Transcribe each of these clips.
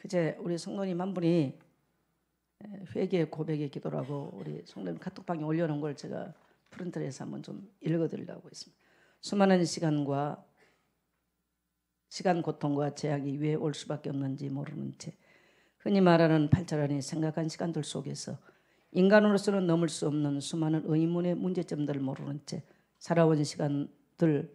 그제 우리 성도님 한 분이 회개 고백의 기도라고 우리 성도님 카톡방에 올려놓은 걸 제가 프린트를 해서 한번 좀 읽어드리려고 했습니다. 수많은 시간 고통과 제약이 왜 올 수밖에 없는지 모르는 채 흔히 말하는 팔자라니 생각한 시간들 속에서 인간으로서는 넘을 수 없는 수많은 의문의 문제점들을 모르는 채 살아온 시간들이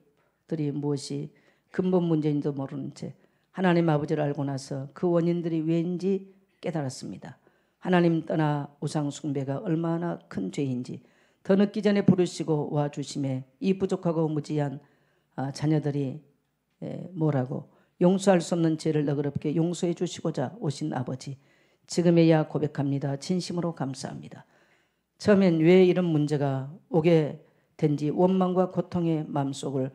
무엇이 근본 문제인지도 모르는 채 하나님 아버지를 알고 나서 그 원인들이 왜인지 깨달았습니다. 하나님 떠나 우상 숭배가 얼마나 큰 죄인지 더 늦기 전에 부르시고 와주심에 이 부족하고 무지한 자녀들이 뭐라고 용서할 수 없는 죄를 너그럽게 용서해 주시고자 오신 아버지, 지금에야 고백합니다. 진심으로 감사합니다. 처음엔 왜 이런 문제가 오게 된지 원망과 고통의 마음속을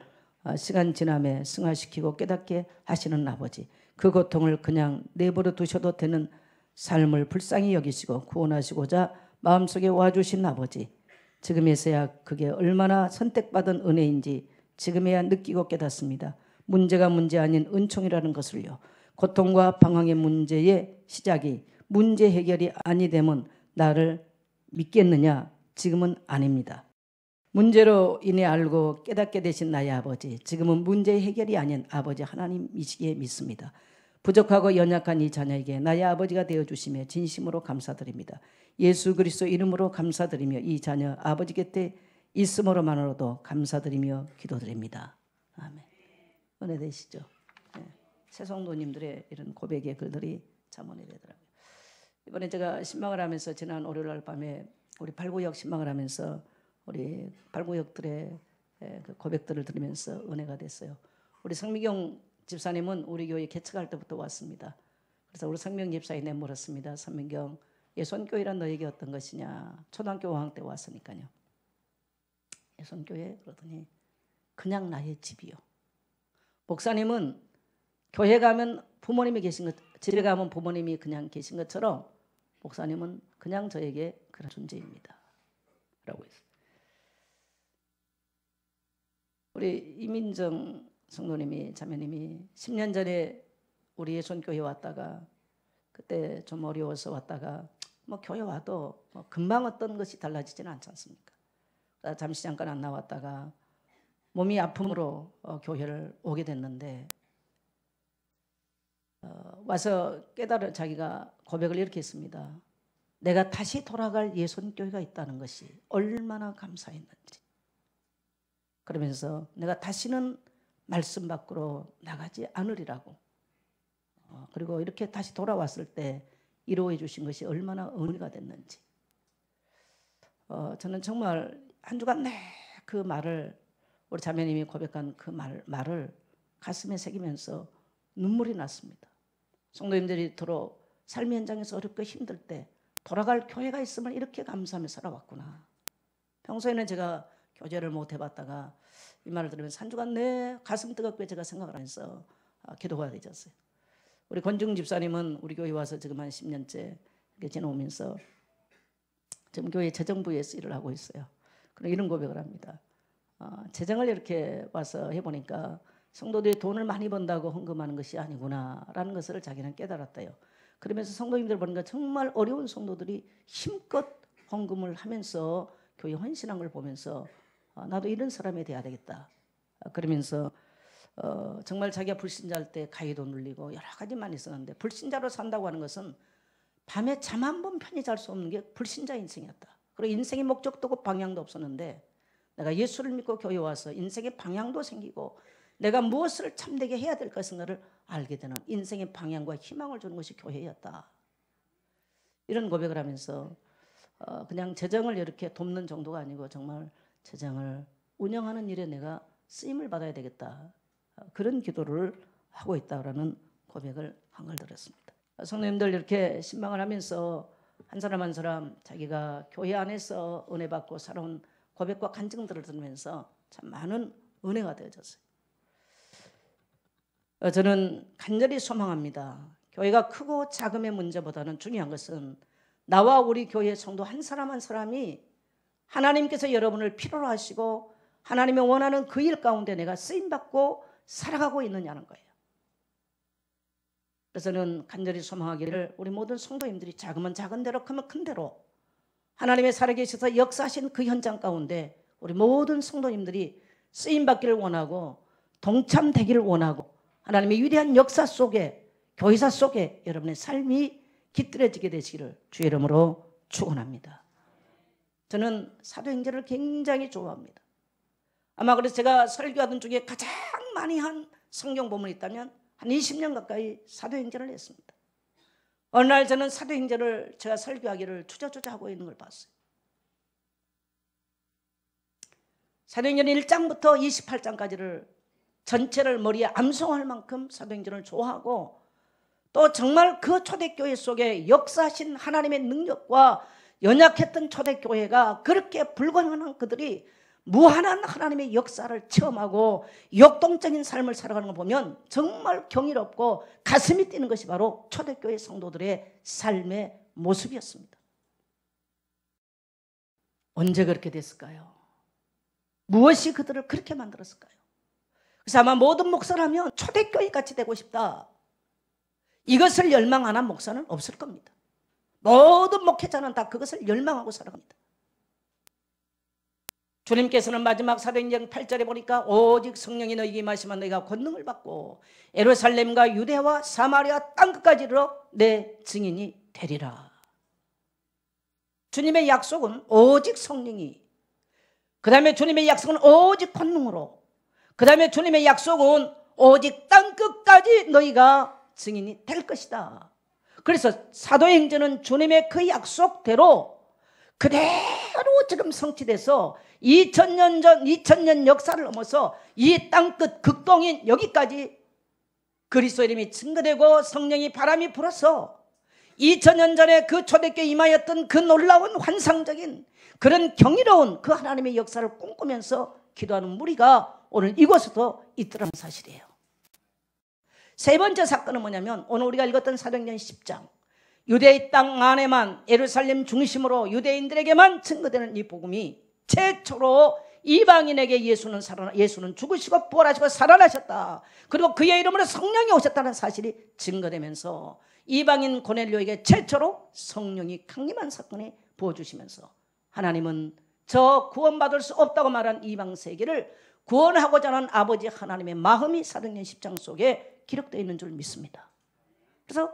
시간 지남에 승화시키고 깨닫게 하시는 아버지, 그 고통을 그냥 내버려 두셔도 되는 삶을 불쌍히 여기시고 구원하시고자 마음속에 와주신 아버지, 지금에서야 그게 얼마나 선택받은 은혜인지 지금에야 느끼고 깨닫습니다. 문제가 문제 아닌 은총이라는 것을요. 고통과 방황의 문제의 시작이 문제 해결이 아니 되면 나를 믿겠느냐? 지금은 아닙니다. 문제로 인해 알고 깨닫게 되신 나의 아버지, 지금은 문제 해결이 아닌 아버지 하나님이시기에 믿습니다. 부족하고 연약한 이 자녀에게 나의 아버지가 되어주심에 진심으로 감사드립니다. 예수 그리스도 이름으로 감사드리며 이 자녀 아버지 곁에 있음으로만으로도 감사드리며 기도드립니다. 아멘. 은혜 되시죠? 네. 새 성도님들의 이런 고백의 글들이 참 은혜 되더라고요. 이번에 제가 신방을 하면서 지난 월요일 밤에 우리 8구역 신방을 하면서 우리 8구역들의 그 고백들을 들으면서 은혜가 됐어요. 우리 성미경 집사님은 우리 교회 개척할 때부터 왔습니다. 그래서 우리 성명 집사에 내물었습니다. 성민경, 예손교회란 너에게 어떤 것이냐. 초등학교 5학년 때 왔으니까요. 예손교회 그러더니 그냥 나의 집이요. 목사님은 교회 가면 부모님이 계신 것, 집에 가면 부모님이 그냥 계신 것처럼 목사님은 그냥 저에게 그런 존재입니다. 라고 했어요. 우리 이민정 성도님이, 자매님이 10년 전에 우리 예손교회 왔다가 그때 좀 어려워서 왔다가 뭐 교회 와도 뭐 금방 어떤 것이 달라지지는 않지 않습니까? 잠시 잠깐 안 나왔다가 몸이 아픔으로 교회를 오게 됐는데 와서 깨달은 자기가 고백을 이렇게 했습니다. 내가 다시 돌아갈 예손교회가 있다는 것이 얼마나 감사했는지. 그러면서 내가 다시는 말씀 밖으로 나가지 않으리라고. 그리고 이렇게 다시 돌아왔을 때 이루어 주신 것이 얼마나 은혜가 됐는지. 저는 정말 한 주간 내 그 말을, 우리 자매님이 고백한 그 말을 가슴에 새기면서 눈물이 났습니다. 성도님들이 도로 삶의 현장에서 어렵고 힘들 때 돌아갈 교회가 있으면 이렇게 감사하며 살아왔구나. 평소에는 제가 교제를 못 해봤다가 이 말을 들으면서 한 주간 내 가슴 뜨겁게 제가 생각을 하면서 기도가 되졌어요. 우리 권중 집사님은 우리 교회 와서 지금 한 10년째 이렇게 지나오면서 지금 교회 재정부에서 일을 하고 있어요. 그럼 이런 고백을 합니다. 재정을 이렇게 와서 해보니까 성도들이 돈을 많이 번다고 헌금하는 것이 아니구나라는 것을 자기는 깨달았대요. 그러면서 성도님들 보니까 정말 어려운 성도들이 힘껏 헌금을 하면서 교회 헌신한 걸 보면서 나도 이런 사람이 돼야 되겠다. 그러면서 정말 자기가 불신자일 때 가위도 눌리고 여러 가지 많이 있었는데 불신자로 산다고 하는 것은 밤에 잠 한 번 편히 잘 수 없는 게 불신자 인생이었다. 그리고 인생의 목적도 없고 방향도 없었는데 내가 예수를 믿고 교회 와서 인생의 방향도 생기고 내가 무엇을 참되게 해야 될 것인가를 알게 되는 인생의 방향과 희망을 주는 것이 교회였다. 이런 고백을 하면서 그냥 재정을 이렇게 돕는 정도가 아니고 정말 재정을 운영하는 일에 내가 쓰임을 받아야 되겠다. 그런 기도를 하고 있다라는 고백을 한 걸 들었습니다. 성도님들 이렇게 신방을 하면서 한 사람 한 사람 자기가 교회 안에서 은혜 받고 살아온 고백과 간증들을 들으면서 참 많은 은혜가 되어졌어요. 저는 간절히 소망합니다. 교회가 크고 작음의 문제보다는 중요한 것은 나와 우리 교회 성도 한 사람 한 사람이 하나님께서 여러분을 필요로 하시고 하나님이 원하는 그 일 가운데 내가 쓰임받고 살아가고 있느냐는 거예요. 그래서는 간절히 소망하기를 우리 모든 성도님들이 작으면 작은 대로 크면 큰 대로 하나님의 살아계셔서 역사하신 그 현장 가운데 우리 모든 성도님들이 쓰임받기를 원하고 동참되기를 원하고 하나님의 위대한 역사 속에 교회사 속에 여러분의 삶이 깃들여지게 되시기를 주의 이름으로 축원합니다. 저는 사도행전을 굉장히 좋아합니다. 아마 그래서 제가 설교하던 중에 가장 많이 한 성경 본문이 있다면 한 20년 가까이 사도행전을 했습니다. 어느 날 저는 사도행전을 제가 설교하기를 주저주저 하고 있는 걸 봤어요. 사도행전 1장부터 28장까지를 전체를 머리에 암송할 만큼 사도행전을 좋아하고 또 정말 그 초대교회 속에 역사하신 하나님의 능력과 연약했던 초대교회가 그렇게 불건강한 그들이 무한한 하나님의 역사를 체험하고 역동적인 삶을 살아가는 걸 보면 정말 경이롭고 가슴이 뛰는 것이 바로 초대교회 성도들의 삶의 모습이었습니다. 언제 그렇게 됐을까요? 무엇이 그들을 그렇게 만들었을까요? 그래서 아마 모든 목사라면 초대교회 같이 되고 싶다, 이것을 열망하는 목사는 없을 겁니다. 모든 목회자는 다 그것을 열망하고 살아갑니다. 주님께서는 마지막 사도행전 8절에 보니까 오직 성령이 너희에게 임하시면 너희가 권능을 받고 예루살렘과 유대와 사마리아 땅끝까지 이르러 내 증인이 되리라. 주님의 약속은 오직 성령이, 그 다음에 주님의 약속은 오직 권능으로, 그 다음에 주님의 약속은 오직 땅끝까지 너희가 증인이 될 것이다. 그래서 사도행전은 주님의 그 약속대로 그대로 지금 성취돼서 2000년 역사를 넘어서 이 땅끝 극동인 여기까지 그리스도 이름이 증거되고 성령이 바람이 불어서 2000년 전에 그 초대교회에 임하였던 그 놀라운 환상적인 그런 경이로운 그 하나님의 역사를 꿈꾸면서 기도하는 무리가 오늘 이곳에도 있더라는 사실이에요. 세 번째 사건은 뭐냐면 오늘 우리가 읽었던 사도행전 10장, 유대의 땅 안에만 예루살렘 중심으로 유대인들에게만 증거되는 이 복음이 최초로 이방인에게 예수는 죽으시고 부활하시고 살아나셨다, 그리고 그의 이름으로 성령이 오셨다는 사실이 증거되면서 이방인 고넬료에게 최초로 성령이 강림한 사건이 부어주시면서 하나님은 저 구원받을 수 없다고 말한 이방 세계를 구원하고자 하는 아버지 하나님의 마음이 사도행전 10장 속에 기록되어 있는 줄 믿습니다. 그래서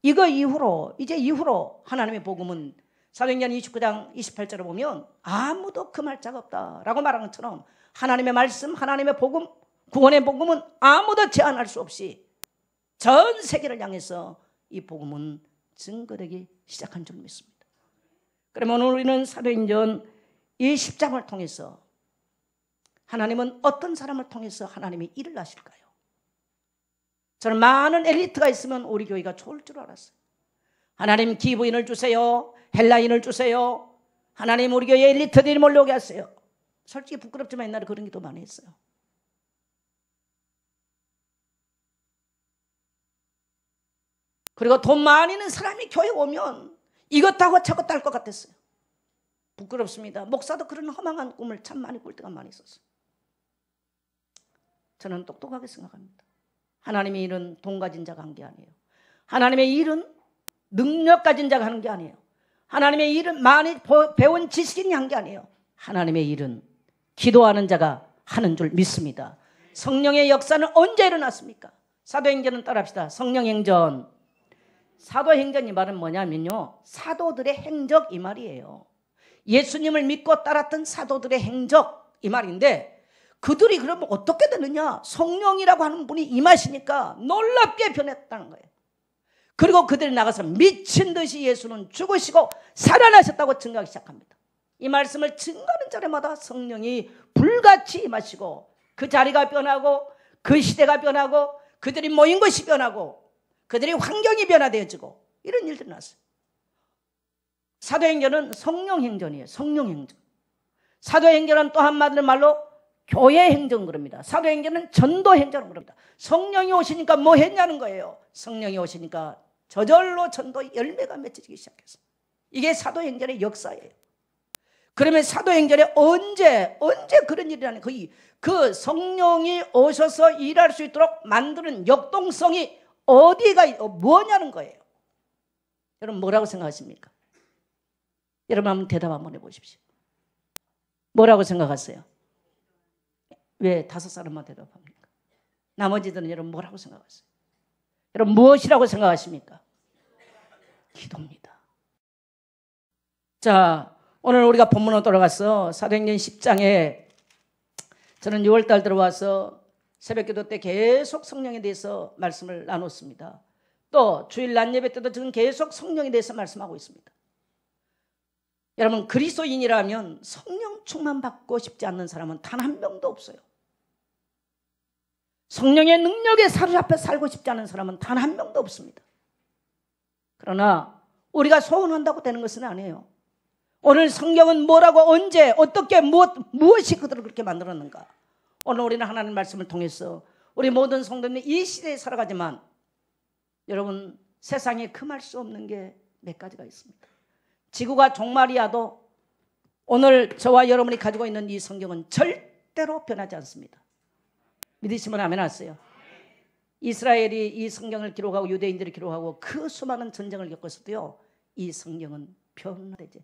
이거 이후로 하나님의 복음은 사도행전 29장 28절을 보면 아무도 금할 자가 없다라고 말하는 것처럼 하나님의 말씀, 하나님의 복음, 구원의 복음은 아무도 제한할 수 없이 전 세계를 향해서 이 복음은 증거되기 시작한 줄 믿습니다. 그러면 오늘 우리는 사도행전 이 10장을 통해서 하나님은 어떤 사람을 통해서 하나님이 일을 하실까요? 저는 많은 엘리트가 있으면 우리 교회가 좋을 줄 알았어요. 하나님 기부인을 주세요, 헬라인을 주세요, 하나님 우리 교회에 엘리트들이 몰려오게 하세요. 솔직히 부끄럽지만 옛날에 그런 기도 많이 했어요. 그리고 돈 많이 있는 사람이 교회 오면 이것하고 저것 할 것 같았어요. 부끄럽습니다. 목사도 그런 허망한 꿈을 참 많이 꿀 때가 많이 있었어요. 저는 똑똑하게 생각합니다. 하나님의 일은 돈 가진 자가 한 게 아니에요. 하나님의 일은 능력 가진 자가 하는 게 아니에요. 하나님의 일은 많이 배운 지식인이 한 게 아니에요. 하나님의 일은 기도하는 자가 하는 줄 믿습니다. 성령의 역사는 언제 일어났습니까? 사도행전은 따라합시다. 성령행전. 사도행전 이 말은 뭐냐면요, 사도들의 행적 이 말이에요. 예수님을 믿고 따랐던 사도들의 행적 이 말인데, 그들이 그러면 어떻게 되느냐? 성령이라고 하는 분이 임하시니까 놀랍게 변했다는 거예요. 그리고 그들이 나가서 미친 듯이 예수는 죽으시고 살아나셨다고 증거하기 시작합니다. 이 말씀을 증거하는 자리마다 성령이 불같이 임하시고 그 자리가 변하고 그 시대가 변하고 그들이 모인 것이 변하고 그들의 환경이 변화되어지고 이런 일들이 났어요. 사도행전은 성령행전이에요. 성령행전. 사도행전은 또 한마디로 말로 교회행전 그럽니다. 사도행전은 전도행전 그럽니다. 성령이 오시니까 뭐 했냐는 거예요. 성령이 오시니까 저절로 전도 열매가 맺혀지기 시작했어요. 이게 사도행전의 역사예요. 그러면 사도행전에 언제 그런 일이라는 그 성령이 오셔서 일할 수 있도록 만드는 역동성이 어디가 뭐냐는 거예요. 여러분 뭐라고 생각하십니까? 여러분 한번 대답 한번 해보십시오. 뭐라고 생각하세요? 왜 5사람만 대답합니까? 나머지들은 여러분 뭐라고 생각하세요? 여러분 무엇이라고 생각하십니까? 기도입니다. 자, 오늘 우리가 본문으로 돌아가서 사도행전 10장에 저는 6월달 들어와서 새벽기도 때 계속 성령에 대해서 말씀을 나눴습니다. 또 주일 낮 예배 때도 지금 계속 성령에 대해서 말씀하고 있습니다. 여러분 그리스도인이라면 성령 충만 받고 싶지 않는 사람은 단 한 명도 없어요. 성령의 능력에 사로잡혀 살고 싶지 않은 사람은 단 한 명도 없습니다. 그러나 우리가 소원한다고 되는 것은 아니에요. 오늘 성경은 뭐라고 언제 어떻게 무엇이 그들을 그렇게 만들었는가. 오늘 우리는 하나님의 말씀을 통해서 우리 모든 성도들이 이 시대에 살아가지만 여러분 세상에 금할 수 없는 게 몇 가지가 있습니다. 지구가 종말이야도 오늘 저와 여러분이 가지고 있는 이 성경은 절대로 변하지 않습니다. 믿으시면 아멘 하세요. 이스라엘이 이 성경을 기록하고 유대인들이 기록하고 그 수많은 전쟁을 겪었어도요 이 성경은 변화되지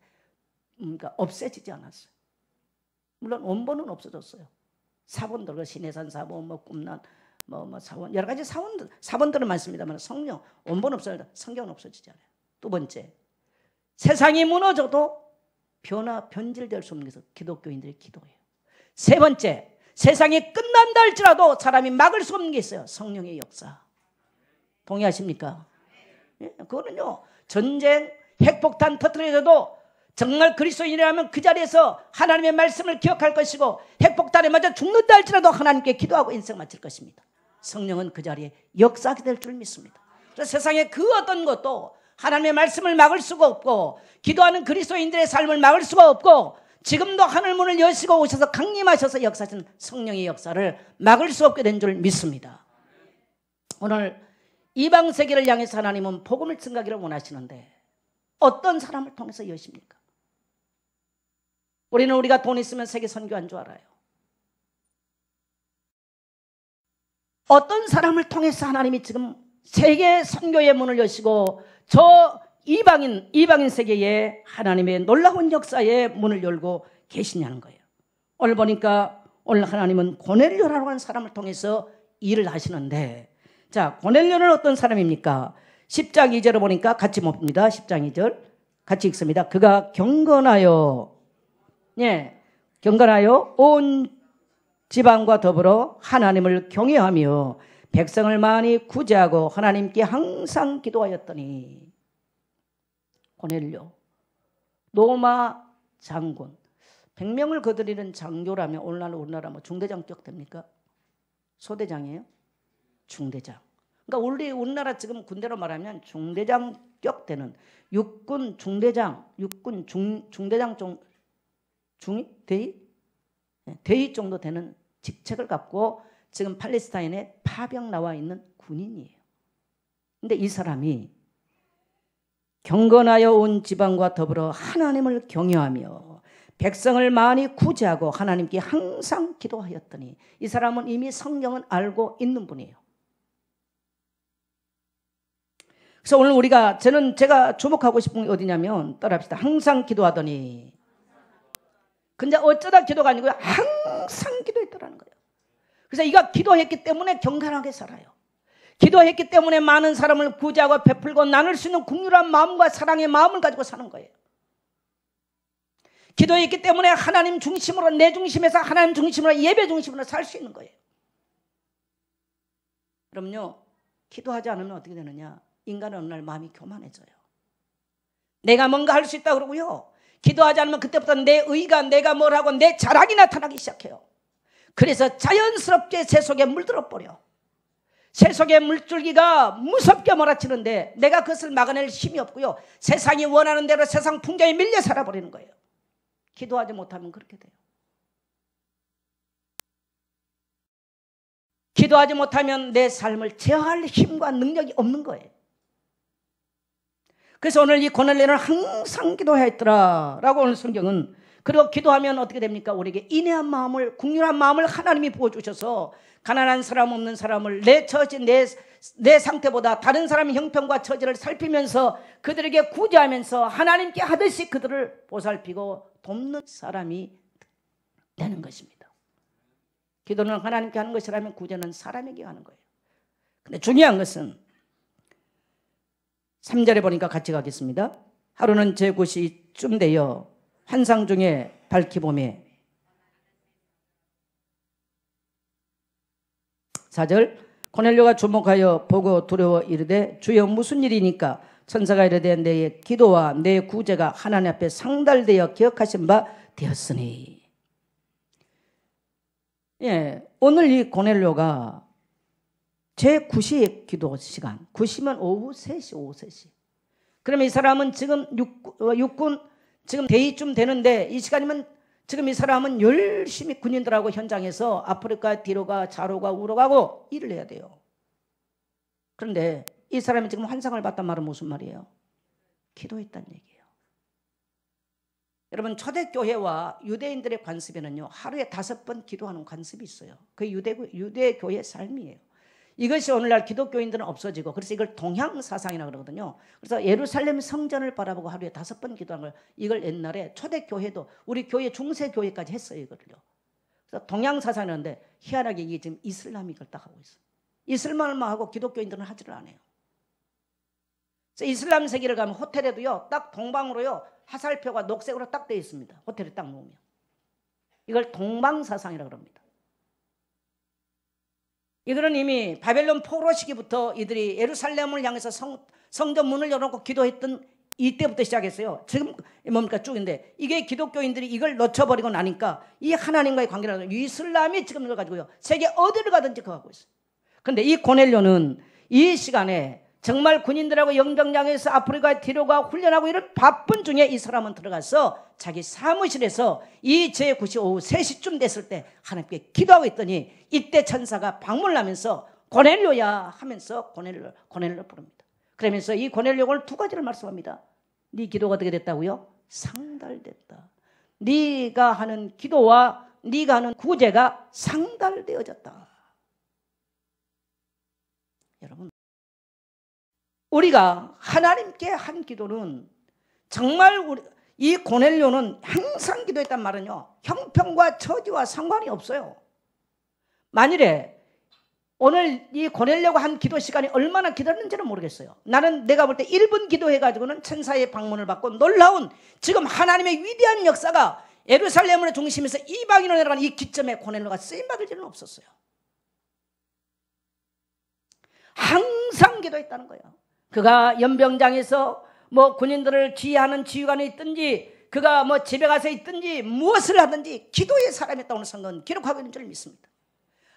그러니까 없애지지 않았어요. 물론 원본은 없어졌어요. 사본들, 시내산 사본, 꿈난, 사본 여러 가지 사본들은 많습니다만 성령 원본 없어요. 성경은 없어지지 않아요. 두 번째, 세상이 무너져도 변질될 수 없는 것은 기독교인들의 기도예요. 세 번째, 세상이 끝난다 할지라도 사람이 막을 수 없는 게 있어요. 성령의 역사. 동의하십니까? 예, 그거는요 전쟁, 핵폭탄 터뜨려져도 정말 그리스도인이라면 그 자리에서 하나님의 말씀을 기억할 것이고 핵폭탄에 맞아 죽는다 할지라도 하나님께 기도하고 인생 마칠 것입니다. 성령은 그 자리에 역사하게 될 줄 믿습니다. 그래서 세상에 그 어떤 것도 하나님의 말씀을 막을 수가 없고 기도하는 그리스도인들의 삶을 막을 수가 없고 지금도 하늘 문을 여시고 오셔서 강림하셔서 역사하신 성령의 역사를 막을 수 없게 된 줄 믿습니다. 오늘 이방 세계를 향해서 하나님은 복음을 증가하기를 원하시는데 어떤 사람을 통해서 여십니까? 우리는 우리가 돈 있으면 세계 선교한 줄 알아요. 어떤 사람을 통해서 하나님이 지금 세계 선교의 문을 여시고 저 이방인 세계에 하나님의 놀라운 역사의 문을 열고 계시냐는 거예요. 오늘 보니까 오늘 하나님은 고넬료라고 하는 사람을 통해서 일을 하시는데 자, 고넬료는 어떤 사람입니까? 10장 2절을 보니까 같이 봅니다. 10장 2절 같이 읽습니다. 그가 경건하여 온 지방과 더불어 하나님을 경외하며 백성을 많이 구제하고 하나님께 항상 기도하였더니 고넬료, 로마 장군, 100명을 거느리는 장교라면 오늘날 우리나라 중대장격 됩니까? 소대장이에요? 중대장. 그러니까 우리나라 지금 군대로 말하면 중대장격 되는 육군 중대장, 중대장 대위 정도 되는 직책을 갖고 지금 팔레스타인에 파병 나와 있는 군인이에요. 근데 이 사람이 경건하여 온 지방과 더불어 하나님을 경외하며 백성을 많이 구제하고 하나님께 항상 기도하였더니 이 사람은 이미 성경은 알고 있는 분이에요. 그래서 오늘 제가 주목하고 싶은 게 어디냐면 따라합시다. 항상 기도하더니 근데 어쩌다 기도가 아니고요. 항상 기도했더라는 거예요. 그래서 이가 기도했기 때문에 경건하게 살아요. 기도했기 때문에 많은 사람을 구제하고 베풀고 나눌 수 있는 국률한 마음과 사랑의 마음을 가지고 사는 거예요. 기도했기 때문에 하나님 중심으로 내 중심에서 하나님 중심으로 예배 중심으로 살 수 있는 거예요. 그럼요. 기도하지 않으면 어떻게 되느냐. 인간은 어느 날 마음이 교만해져요. 내가 뭔가 할 수 있다 그러고요. 기도하지 않으면 그때부터 내 의가 내가 뭘 하고 내 자랑이 나타나기 시작해요. 그래서 자연스럽게 새 속에 물들어 버려. 새 속의 물줄기가 무섭게 몰아치는데 내가 그것을 막아낼 힘이 없고요. 세상이 원하는 대로 세상 풍경에 밀려 살아버리는 거예요. 기도하지 못하면 그렇게 돼요. 기도하지 못하면 내 삶을 제어할 힘과 능력이 없는 거예요. 그래서 오늘 이 고넬료는 항상 기도했더라 라고 오늘 성경은 그리고 기도하면 어떻게 됩니까? 우리에게 인내한 마음을, 긍휼한 마음을 하나님이 부어주셔서 가난한 사람 없는 사람을 내 처지, 내 상태보다 다른 사람의 형편과 처지를 살피면서 그들에게 구제하면서 하나님께 하듯이 그들을 보살피고 돕는 사람이 되는 것입니다. 기도는 하나님께 하는 것이라면 구제는 사람에게 하는 거예요. 근데 중요한 것은 3절에 보니까 같이 가겠습니다. 하루는 제 곳이 쯤 되어 환상 중에 밝히 보매 4절 고넬료가 주목하여 보고 두려워 이르되 주여 무슨 일이니까? 천사가 이르되 내 기도와 내 구제가 하나님 앞에 상달되어 기억하신 바 되었으니. 예, 오늘 이 고넬료가 제 9시 기도 시간, 9시면 오후 3시. 그러면 이 사람은 지금 육군 지금 대위쯤 되는데 이 시간이면 지금 이 사람은 열심히 군인들하고 현장에서 아프리카 뒤로 가 좌로 가 우로 가고 일을 해야 돼요. 그런데 이 사람이 지금 환상을 봤단 말은 무슨 말이에요? 기도했다는 얘기예요. 여러분 초대교회와 유대인들의 관습에는요 하루에 5번 기도하는 관습이 있어요. 그게 유대교회의 삶이에요. 이것이 오늘날 기독교인들은 없어지고 그래서 이걸 동향사상이라고 그러거든요. 그래서 예루살렘 성전을 바라보고 하루에 5번 기도하는 걸 이걸 옛날에 초대교회도 우리 교회 중세교회까지 했어요. 이거를요. 그래서 동향사상이라는데 희한하게 이게 지금 이슬람이 이걸 딱 하고 있어요. 이슬람만 하고 기독교인들은 하지를 않아요. 그래서 이슬람 세계를 가면 호텔에도요 딱 동방으로요 화살표가 녹색으로 딱 되어 있습니다. 호텔에 딱 놓으면. 이걸 동방사상이라고 합니다. 이들은 이미 바벨론 포로 시기부터 이들이 예루살렘을 향해서 성전 문을 열어놓고 기도했던 이때부터 시작했어요. 지금 뭡니까 쭉인데 이게 기독교인들이 이걸 놓쳐버리고 나니까 이 하나님과의 관계라는 이슬람이 지금 이걸 가지고요 세계 어디를 가든지 그거 하고 있어요. 그런데 이 고넬료는 이 시간에 정말 군인들하고 영정장에서 아프리카 뒤로 가 훈련하고 이런 바쁜 중에 이 사람은 들어가서 자기 사무실에서 이 제9시 오후 3시쯤 됐을 때 하나님께 기도하고 있더니 이때 천사가 방문을 하면서 고넬료야 하면서 고넬료를 부릅니다. 그러면서 이 고넬료를 2가지를 말씀합니다. 네 기도가 어떻게 됐다고요? 상달됐다. 네가 하는 기도와 네가 하는 구제가 상달되어졌다. 여러분 우리가 하나님께 한 기도는 정말 이 고넬료는 항상 기도했단 말은요 형편과 처지와 상관이 없어요. 만일에 오늘 이 고넬료가 한 기도 시간이 얼마나 기다렸는지는 모르겠어요. 나는 내가 볼 때 1분 기도해가지고는 천사의 방문을 받고 놀라운 지금 하나님의 위대한 역사가 예루살렘을 중심에서 이방인으로 내려가는 이 기점에 고넬료가 쓰임받을 일은 없었어요. 항상 기도했다는 거예요. 그가 연병장에서 뭐 군인들을 지휘하는 지휘관이 있든지 그가 뭐 집에 가서 있든지 무엇을 하든지 기도의 사람이었다고 성경은 기록하고 있는 줄 믿습니다.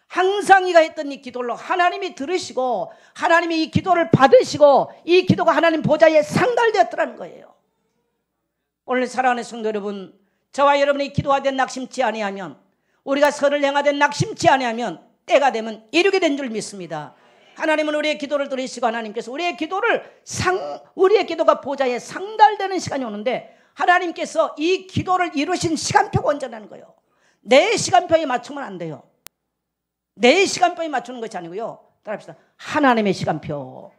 항상 이가 했던 이 기도로 하나님이 들으시고 하나님이 이 기도를 받으시고 이 기도가 하나님 보좌에 상달되었더라는 거예요. 오늘 사랑하는 성도 여러분, 저와 여러분이 기도하되 낙심치 아니하면 우리가 설을 행하되 낙심치 아니하면 때가 되면 이루게 된 줄 믿습니다. 하나님은 우리의 기도를 들으시고 하나님께서 우리의 기도가 보좌에 상달되는 시간이 오는데 하나님께서 이 기도를 이루신 시간표가 언제라는 거예요. 내 시간표에 맞추면 안 돼요. 내 시간표에 맞추는 것이 아니고요. 따라합시다. 하나님의 시간표.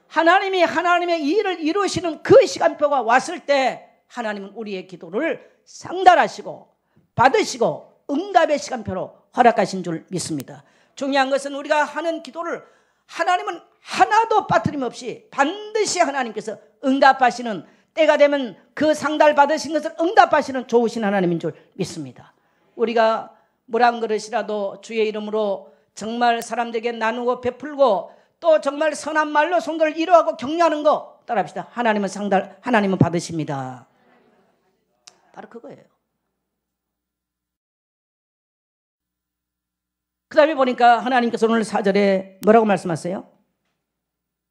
하나님이 하나님의 일을 이루시는 그 시간표가 왔을 때 하나님은 우리의 기도를 상달하시고 받으시고 응답의 시간표로 허락하신 줄 믿습니다. 중요한 것은 우리가 하는 기도를 하나님은 하나도 빠뜨림 없이 반드시 하나님께서 응답하시는 때가 되면 그 상달 받으신 것을 응답하시는 좋으신 하나님인 줄 믿습니다. 우리가 물 한 그릇이라도 주의 이름으로 정말 사람들에게 나누고 베풀고 또 정말 선한 말로 성도를 위로하고 격려하는 거 따라합시다. 하나님은 받으십니다. 바로 그거예요. 그 다음에 보니까 하나님께서 오늘 4절에 뭐라고 말씀하세요?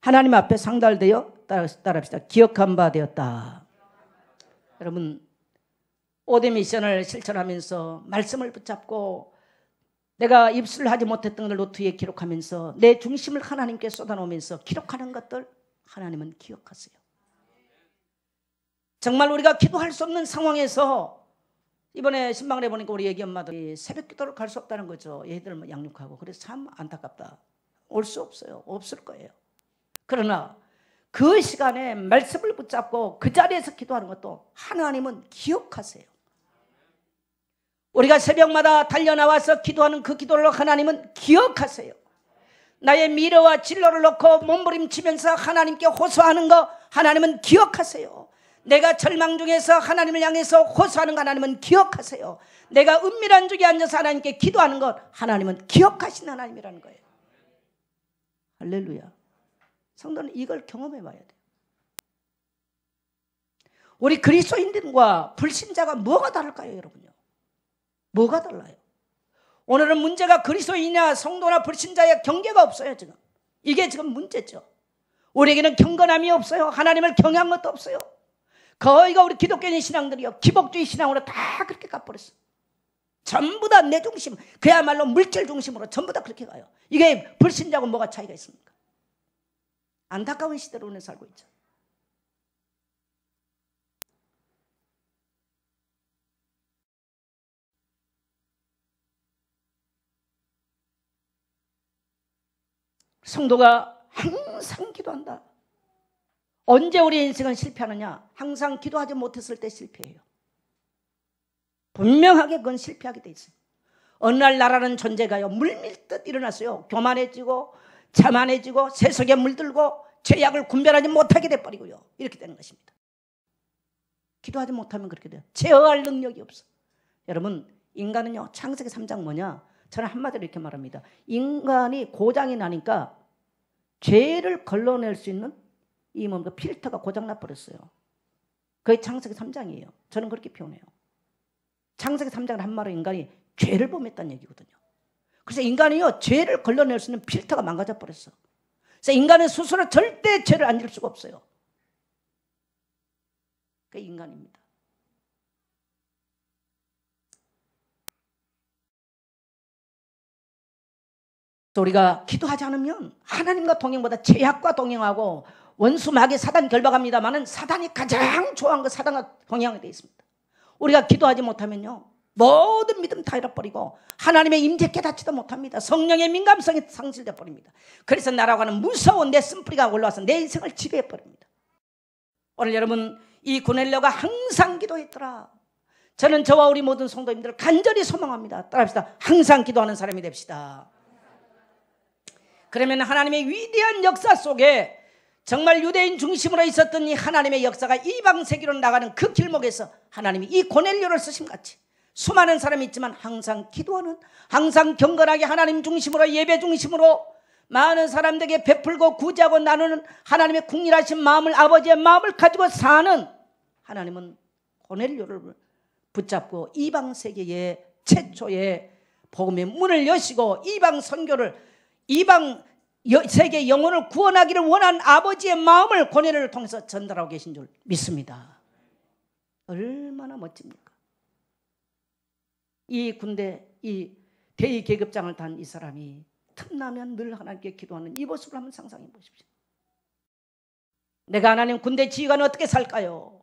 하나님 앞에 상달되어 따라합시다. 기억한 바 되었다. 여러분 5대 미션을 실천하면서 말씀을 붙잡고 내가 입술을 하지 못했던 걸 노트에 기록하면서 내 중심을 하나님께 쏟아놓으면서 기록하는 것들 하나님은 기억하세요. 정말 우리가 기도할 수 없는 상황에서 이번에 신방을 해보니까 우리 애기 엄마들이 새벽 기도를 갈 수 없다는 거죠. 얘들 뭐 양육하고. 그래서 참 안타깝다. 올 수 없어요. 없을 거예요. 그러나 그 시간에 말씀을 붙잡고 그 자리에서 기도하는 것도 하나님은 기억하세요. 우리가 새벽마다 달려나와서 기도하는 그 기도를 하나님은 기억하세요. 나의 미래와 진로를 놓고 몸부림치면서 하나님께 호소하는 거 하나님은 기억하세요. 내가 절망 중에서 하나님을 향해서 호소하는 거 하나님은 기억하세요. 내가 은밀한 중에 앉아서 하나님께 기도하는 것 하나님은 기억하시는 하나님이라는 거예요. 할렐루야. 성도는 이걸 경험해 봐야 돼요. 우리 그리스도인들과 불신자가 뭐가 다를까요, 여러분요? 뭐가 달라요? 오늘은 문제가 그리스도인이나 성도나 불신자의 경계가 없어요, 지금. 이게 지금 문제죠. 우리에게는 경건함이 없어요. 하나님을 경외한 것도 없어요. 거의가 우리 기독교인 신앙들이요, 기복주의 신앙으로 다 그렇게 가버렸어요. 전부 다 내 중심, 그야말로 물질 중심으로 전부 다 그렇게 가요. 이게 불신자하고 뭐가 차이가 있습니까? 안타까운 시대로 오늘 살고 있죠. 성도가 항상 기도한다. 언제 우리 인생은 실패하느냐? 항상 기도하지 못했을 때 실패해요. 분명하게 그건 실패하게 돼 있어요. 어느 날 나라는 존재가요, 물밀듯 일어났어요. 교만해지고 자만해지고 세속에 물들고 죄악을 분별하지 못하게 돼버리고요. 이렇게 되는 것입니다. 기도하지 못하면 그렇게 돼요. 제어할 능력이 없어. 여러분, 인간은요, 창세기 3장 뭐냐? 저는 한마디로 이렇게 말합니다. 인간이 고장이 나니까 죄를 걸러낼 수 있는 이 뭔가 필터가 고장나 버렸어요. 그게 창세기 3장이에요. 저는 그렇게 표현해요. 창세기 3장은 한마디로 인간이 죄를 범했다는 얘기거든요. 그래서 인간이요, 죄를 걸러낼 수 있는 필터가 망가져 버렸어. 그래서 인간은 스스로 절대 죄를 안 지을 수가 없어요. 그게 인간입니다. 우리가 기도하지 않으면 하나님과 동행보다 죄악과 동행하고 원수 마귀 사단 결박합니다마는 사단이 가장 좋아하는 거 사단과 동행하게 되어 있습니다. 우리가 기도하지 못하면요, 모든 믿음 다 잃어버리고 하나님의 임재 깨닫지도 못합니다. 성령의 민감성이 상실돼 버립니다. 그래서 나라고 하는 무서운 내 쓴뿌리가 올라와서 내 인생을 지배해 버립니다. 오늘 여러분, 이 고넬료가 항상 기도했더라. 저는 저와 우리 모든 성도님들을 간절히 소망합니다. 따라합시다. 항상 기도하는 사람이 됩시다. 그러면 하나님의 위대한 역사 속에 정말 유대인 중심으로 있었던 이 하나님의 역사가 이방 세계로 나가는 그 길목에서 하나님이 이 고넬료를 쓰심같이 수많은 사람이 있지만 항상 기도하는, 항상 경건하게 하나님 중심으로, 예배 중심으로 많은 사람들에게 베풀고 구제하고 나누는 하나님의 궁일하신 마음을, 아버지의 마음을 가지고 사는 하나님은 고넬료를 붙잡고 이방 세계의 최초의 복음의 문을 여시고 이방 선교를, 이방 세계 영혼을 구원하기를 원한 아버지의 마음을 고넬료를 통해서 전달하고 계신 줄 믿습니다. 얼마나 멋집니까? 이 군대, 이 대위 계급장을 단 이 사람이 틈나면 늘 하나님께 기도하는 이 모습을 한번 상상해 보십시오. 내가 하나님 군대 지휘관은 어떻게 살까요?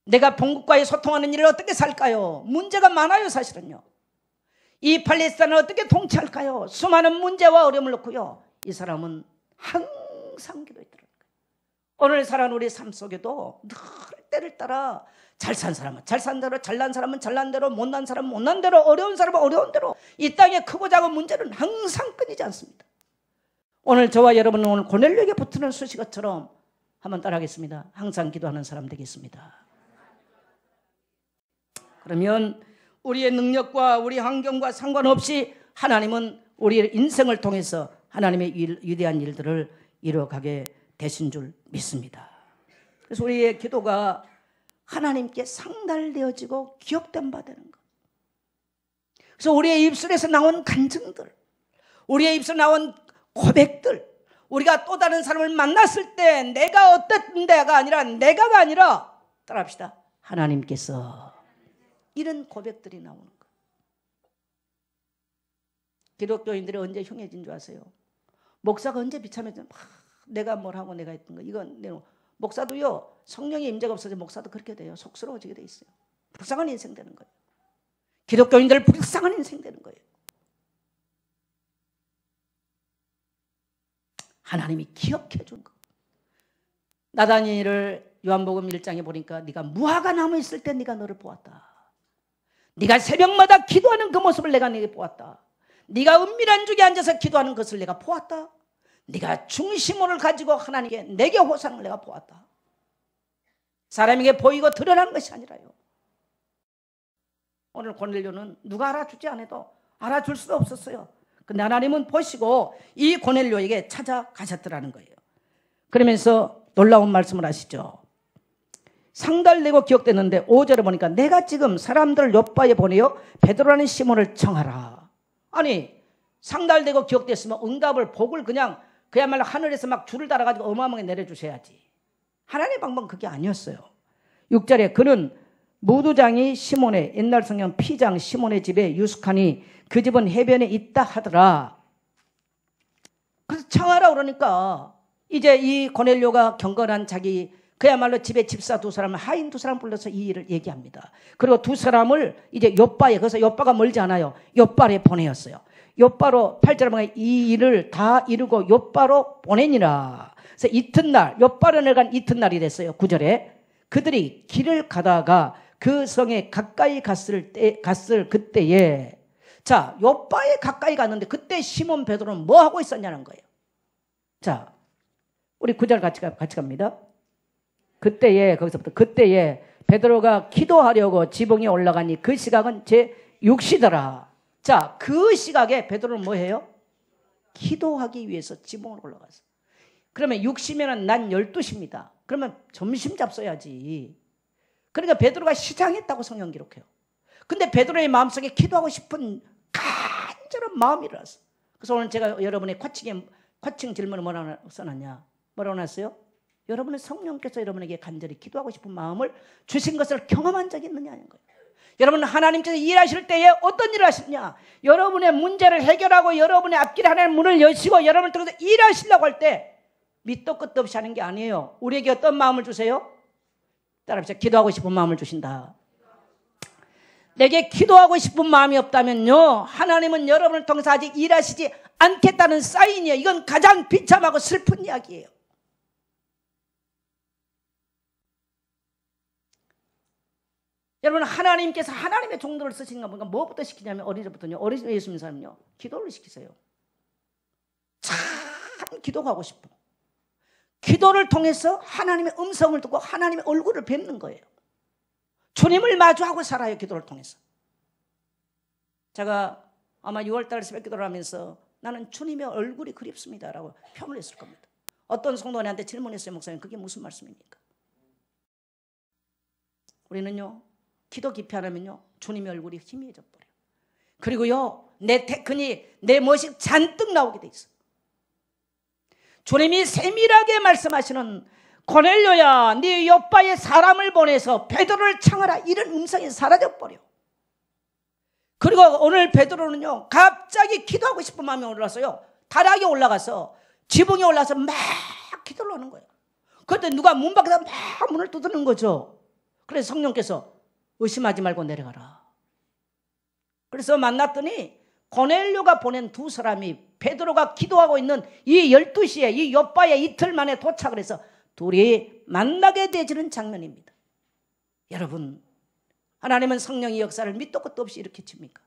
내가 본국과의 소통하는 일을 어떻게 살까요? 문제가 많아요, 사실은요. 이 팔레스타인을 어떻게 통치할까요? 수많은 문제와 어려움을 놓고요, 이 사람은 항상 기도했더라고요. 오늘 살아가는 우리 삶 속에도 늘 때를 따라 잘 산 사람은 잘 산 대로, 잘난 사람은 잘난 대로, 못난 사람은 못난 대로, 어려운 사람은 어려운 대로 이 땅에 크고 작은 문제는 항상 끊이지 않습니다. 오늘 저와 여러분은 오늘 고넬료에게 붙는 수식어처럼 한번 따라하겠습니다. 항상 기도하는 사람 되겠습니다. 그러면 우리의 능력과 우리 환경과 상관없이 하나님은 우리의 인생을 통해서 하나님의 위대한 일들을 이루어가게 되신 줄 믿습니다. 그래서 우리의 기도가 하나님께 상달되어지고 기억된 바 되는 것. 그래서 우리의 입술에서 나온 간증들, 우리의 입술에서 나온 고백들, 우리가 또 다른 사람을 만났을 때 내가 어떤 데가 아니라, 내가가 아니라, 따라합시다, 하나님께서, 이런 고백들이 나오는 것. 기독교인들이 언제 흉해진 줄 아세요? 목사가 언제 비참해져? 내가 뭘 하고 내가 했던 거. 이건 목사도요, 성령의 임재가 없어져 목사도 그렇게 돼요. 속스러워지게 돼 있어요. 불쌍한 인생 되는 거예요. 기독교인들 불쌍한 인생 되는 거예요. 하나님이 기억해 준 거. 나다니엘을 요한복음 1장에 보니까 네가 무화과 나무에 있을 때 네가 너를 보았다. 네가 새벽마다 기도하는 그 모습을 내가 네게 보았다. 네가 은밀한 중에 앉아서 기도하는 것을 내가 보았다. 네가 중심을 가지고 하나님께 내게 호소하는 걸 내가 보았다. 사람에게 보이고 드러나는 것이 아니라요. 오늘 고넬료는 누가 알아주지 않아도 알아줄 수도 없었어요. 근데 하나님은 보시고 이 고넬료에게 찾아가셨더라는 거예요. 그러면서 놀라운 말씀을 하시죠. 상달되고 기억됐는데 5절에 보니까 내가 지금 사람들을 요바에 보내어 베드로라는 시몬을 청하라. 아니 상달되고 기억됐으면 응답을 복을 그냥 그야말로 하늘에서 막 줄을 달아가지고 어마어마하게 내려주셔야지. 하나님의 방법은 그게 아니었어요. 6절에 그는 무두장이 시몬의 옛날 성경 피장 시몬의 집에 유숙하니 그 집은 해변에 있다 하더라. 그래서 청하라 그러니까 이제 이 고넬료가 경건한 자기 그야말로 집에 집사 두 사람을 하인 두 사람 불러서 이 일을 얘기합니다. 그리고 두 사람을 이제 요바에 그래서 요바가 멀지 않아요. 요바에 보내었어요. 요바로 8절에 보면 이 일을 다 이루고 요바로 보내니라. 그래서 이튿날 요바로 내려간 이튿날이 됐어요. 9절에 그들이 길을 가다가 그 성에 가까이 갔을 그때에 자 요바에 가까이 갔는데 그때 시몬 베드로는 뭐 하고 있었냐는 거예요. 자 우리 9절 같이 갑니다. 그때에 거기서부터 그때에 베드로가 기도하려고 지붕에 올라가니 그 시각은 제 6시더라. 자, 그 시각에 베드로는 뭐 해요? 기도하기 위해서 지붕으로 올라가서. 그러면 6시면은 난 12시입니다. 그러면 점심 잡숴야지. 그러니까 베드로가 시장했다고 성경 기록해요. 근데 베드로의 마음속에 기도하고 싶은 간절한 마음이 일어났어. 그래서 오늘 제가 여러분의 코칭 질문을 뭐라고 써놨냐? 뭐라고 놨어요? 여러분의 성령께서 여러분에게 간절히 기도하고 싶은 마음을 주신 것을 경험한 적이 있느냐는 거예요. 여러분 하나님께서 일하실 때에 어떤 일을 하시냐? 여러분의 문제를 해결하고 여러분의 앞길에 하나님 문을 여시고 여러분을 통해서 일하시려고 할 때 밑도 끝도 없이 하는 게 아니에요. 우리에게 어떤 마음을 주세요? 따라합시다. 기도하고 싶은 마음을 주신다. 내게 기도하고 싶은 마음이 없다면요 하나님은 여러분을 통해서 아직 일하시지 않겠다는 사인이에요. 이건 가장 비참하고 슬픈 이야기예요. 여러분 하나님께서 하나님의 종들을 쓰시는 거 보니까 뭐부터 시키냐면 어린이부터요. 어린 예수 믿는 사람은요. 기도를 시키세요. 참 기도하고 싶어. 기도를 통해서 하나님의 음성을 듣고 하나님의 얼굴을 뵙는 거예요. 주님을 마주하고 살아요. 기도를 통해서. 제가 아마 6월달 새벽 기도를 하면서 나는 주님의 얼굴이 그립습니다 라고 표현을 했을 겁니다. 어떤 성도님한테 질문했어요. 목사님 그게 무슨 말씀입니까? 우리는요. 기도 깊이 하면요 주님의 얼굴이 희미해져 버려요. 그리고요 내 테크닉 내 멋이 잔뜩 나오게 돼 있어. 주님이 세밀하게 말씀하시는 고넬료야 네 요바에 사람을 보내서 베드로를 청하라 이런 음성이 사라져 버려. 그리고 오늘 베드로는요 갑자기 기도하고 싶은 마음이 올라서요 다락에 올라가서 지붕에 올라서 막 기도를 하는 거예요. 그때 누가 문 밖에서 막 문을 두드리는 거죠. 그래서 성령께서 의심하지 말고 내려가라. 그래서 만났더니 고넬료가 보낸 두 사람이 베드로가 기도하고 있는 이 12시에 이 요바에 이틀 만에 도착을 해서 둘이 만나게 되지는 장면입니다. 여러분 하나님은 성령의 역사를 밑도 끝도 없이 이렇게 칩니까?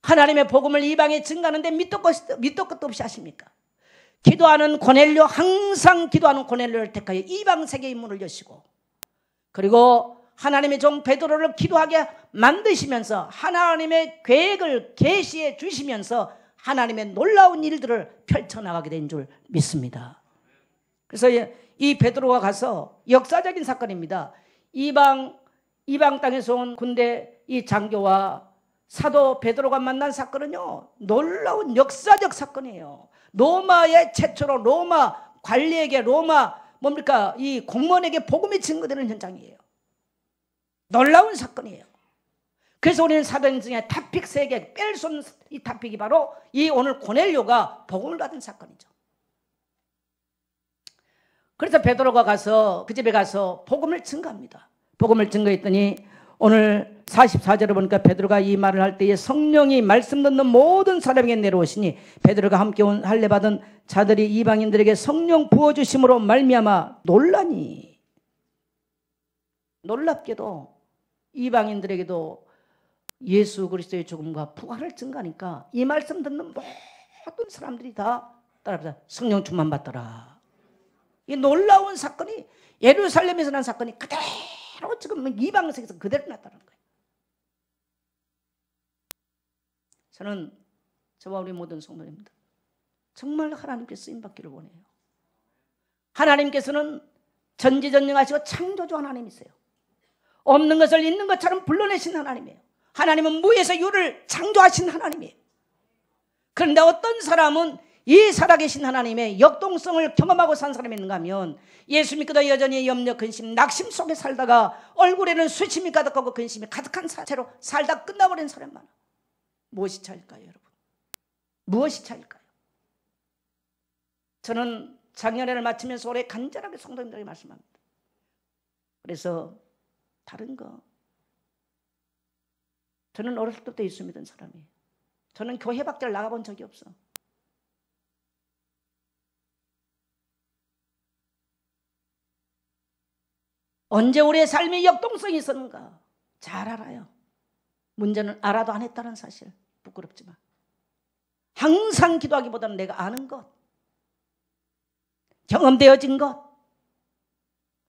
하나님의 복음을 이방에 증가하는데 밑도 끝도 없이 하십니까? 기도하는 고넬료 항상 기도하는 고넬료를 택하여 이방 세계의 문을 여시고 그리고 하나님의 종 베드로를 기도하게 만드시면서 하나님의 계획을 계시해 주시면서 하나님의 놀라운 일들을 펼쳐나가게 된 줄 믿습니다. 그래서 이 베드로가 가서 역사적인 사건입니다. 이방 땅에서 온 군대 이 장교와 사도 베드로가 만난 사건은요 놀라운 역사적 사건이에요. 로마의 최초로 로마 관리에게 로마 뭡니까 이 공무원에게 복음이 증거되는 현장이에요. 놀라운 사건이에요. 그래서 우리는 사도행 중에 탑픽 3개 뺄 수 없는 이 탑픽이 바로 이 오늘 고넬료가 복음을 받은 사건이죠. 그래서 베드로가 가서 그 집에 가서 복음을 증거합니다. 복음을 증거했더니 오늘 44절을 보니까 베드로가 이 말을 할 때에 성령이 말씀 듣는 모든 사람에게 내려오시니 베드로가 함께 온 할례 받은 자들이 이방인들에게 성령 부어주심으로 말미암아 놀라니. 놀랍게도 이방인들에게도 예수 그리스도의 죽음과 부활을 증거하니까 이 말씀 듣는 모든 사람들이 다 따라합시다. 성령 충만 받더라. 이 놀라운 사건이 예루살렘에서 난 사건이 그대로 지금 이방 세계에서 그대로 났다는 거예요. 저는 저와 우리 모든 성도님들 정말 하나님께 쓰임받기를 원해요. 하나님께서는 전지전능하시고 창조주 하나님이세요. 없는 것을 있는 것처럼 불러내신 하나님이에요. 하나님은 무에서 유를 창조하신 하나님이에요. 그런데 어떤 사람은 이 살아계신 하나님의 역동성을 경험하고 산 사람이 있는가 하면 예수 믿고도 여전히 염려, 근심, 낙심 속에 살다가 얼굴에는 수심이 가득하고 근심이 가득한 채로 살다 끝나버린 사람 많아. 무엇이 차일까요, 여러분? 무엇이 차일까요? 저는 작년회를 마치면서 올해 간절하게 성도님들에게 말씀합니다. 그래서 다른 거, 저는 어렸을 때부터 예수 믿은 사람이에요. 저는 교회 밖에 나가본 적이 없어. 언제 우리의 삶에 역동성이 있었는가 잘 알아요. 문제는 알아도 안 했다는 사실. 부끄럽지만 항상 기도하기보다는 내가 아는 것, 경험되어진 것,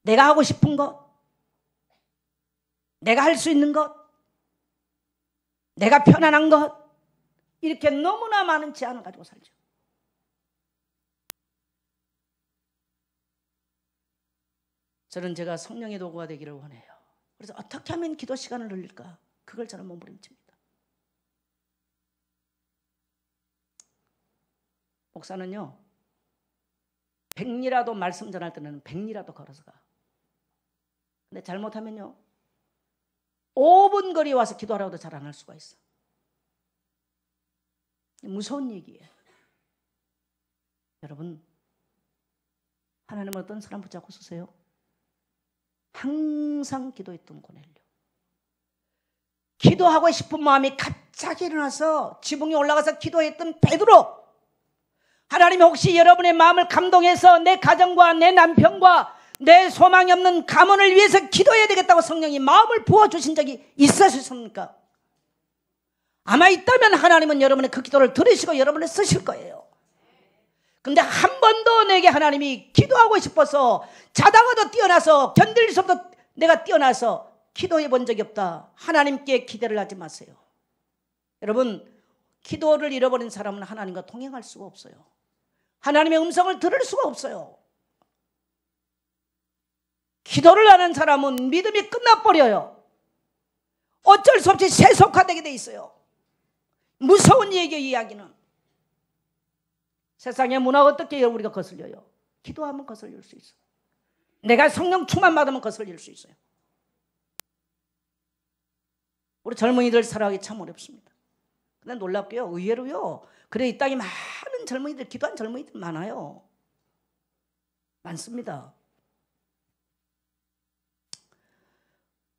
내가 하고 싶은 것, 내가 할 수 있는 것, 내가 편안한 것, 이렇게 너무나 많은 제한을 가지고 살죠. 저는 제가 성령의 도구가 되기를 원해요. 그래서 어떻게 하면 기도 시간을 늘릴까? 그걸 저는 몸부림칩니다. 목사는요, 100리라도 말씀 전할 때는 100리라도 걸어서 가. 근데 잘못하면요 5분 거리에 와서 기도하라고도 잘 안 할 수가 있어. 무서운 얘기예요. 여러분, 하나님은 어떤 사람 붙잡고 쓰세요? 항상 기도했던 고넬료. 기도하고 싶은 마음이 갑자기 일어나서 지붕에 올라가서 기도했던 베드로. 하나님이 혹시 여러분의 마음을 감동해서 내 가정과 내 남편과 내 소망이 없는 가문을 위해서 기도해야 되겠다고 성령이 마음을 부어주신 적이 있으셨습니까? 아마 있다면 하나님은 여러분의 그 기도를 들으시고 여러분을 쓰실 거예요. 근데 한 번도 내게 하나님이 기도하고 싶어서 자다가도 뛰어나서 견딜 수 없어 내가 뛰어나서 기도해 본 적이 없다. 하나님께 기대를 하지 마세요. 여러분, 기도를 잃어버린 사람은 하나님과 동행할 수가 없어요. 하나님의 음성을 들을 수가 없어요. 기도를 하는 사람은 믿음이 끝나버려요. 어쩔 수 없이 세속화되게 돼 있어요. 무서운 얘기의 이야기는. 세상의 문화가 어떻게 우리가 거슬려요? 기도하면 거슬릴 수 있어요. 내가 성령 충만 받으면 거슬릴 수 있어요. 우리 젊은이들 살아가기 참 어렵습니다. 근데 놀랍게요, 의외로요, 그래 이 땅에 많은 젊은이들, 기도한 젊은이들 많아요. 많습니다.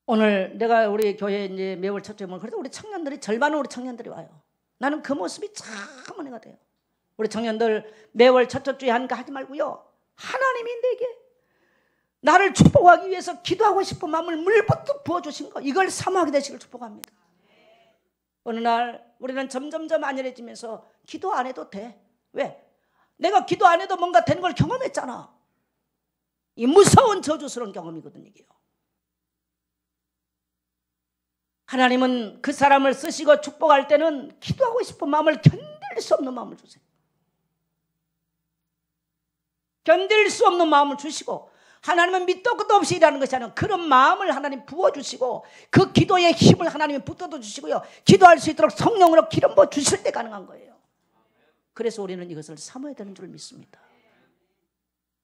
오늘 내가 우리 교회 이제 매월 첫째 모임, 그래도 우리 청년들이 절반은 우리 청년들이 와요. 나는 그 모습이 참 은혜가 돼요. 우리 청년들 매월 첫째 주에 하니까 하지 말고요, 하나님이 내게 나를 축복하기 위해서 기도하고 싶은 마음을 물부터 부어주신 거, 이걸 사모하게 되시길 축복합니다. 어느 날 우리는 점점점 안일해지면서 기도 안 해도 돼. 왜? 내가 기도 안 해도 뭔가 되는 걸 경험했잖아. 이 무서운 저주스러운 경험이거든요, 이게요. 하나님은 그 사람을 쓰시고 축복할 때는 기도하고 싶은 마음을 견딜 수 없는 마음을 주세요. 견딜 수 없는 마음을 주시고, 하나님은 밑도 끝도 없이 일하는 것이 아니라 그런 마음을 하나님 부어주시고 그 기도의 힘을 하나님이 붙들어 주시고요, 기도할 수 있도록 성령으로 기름 부어 주실 때 가능한 거예요. 그래서 우리는 이것을 사모해야 되는 줄 믿습니다.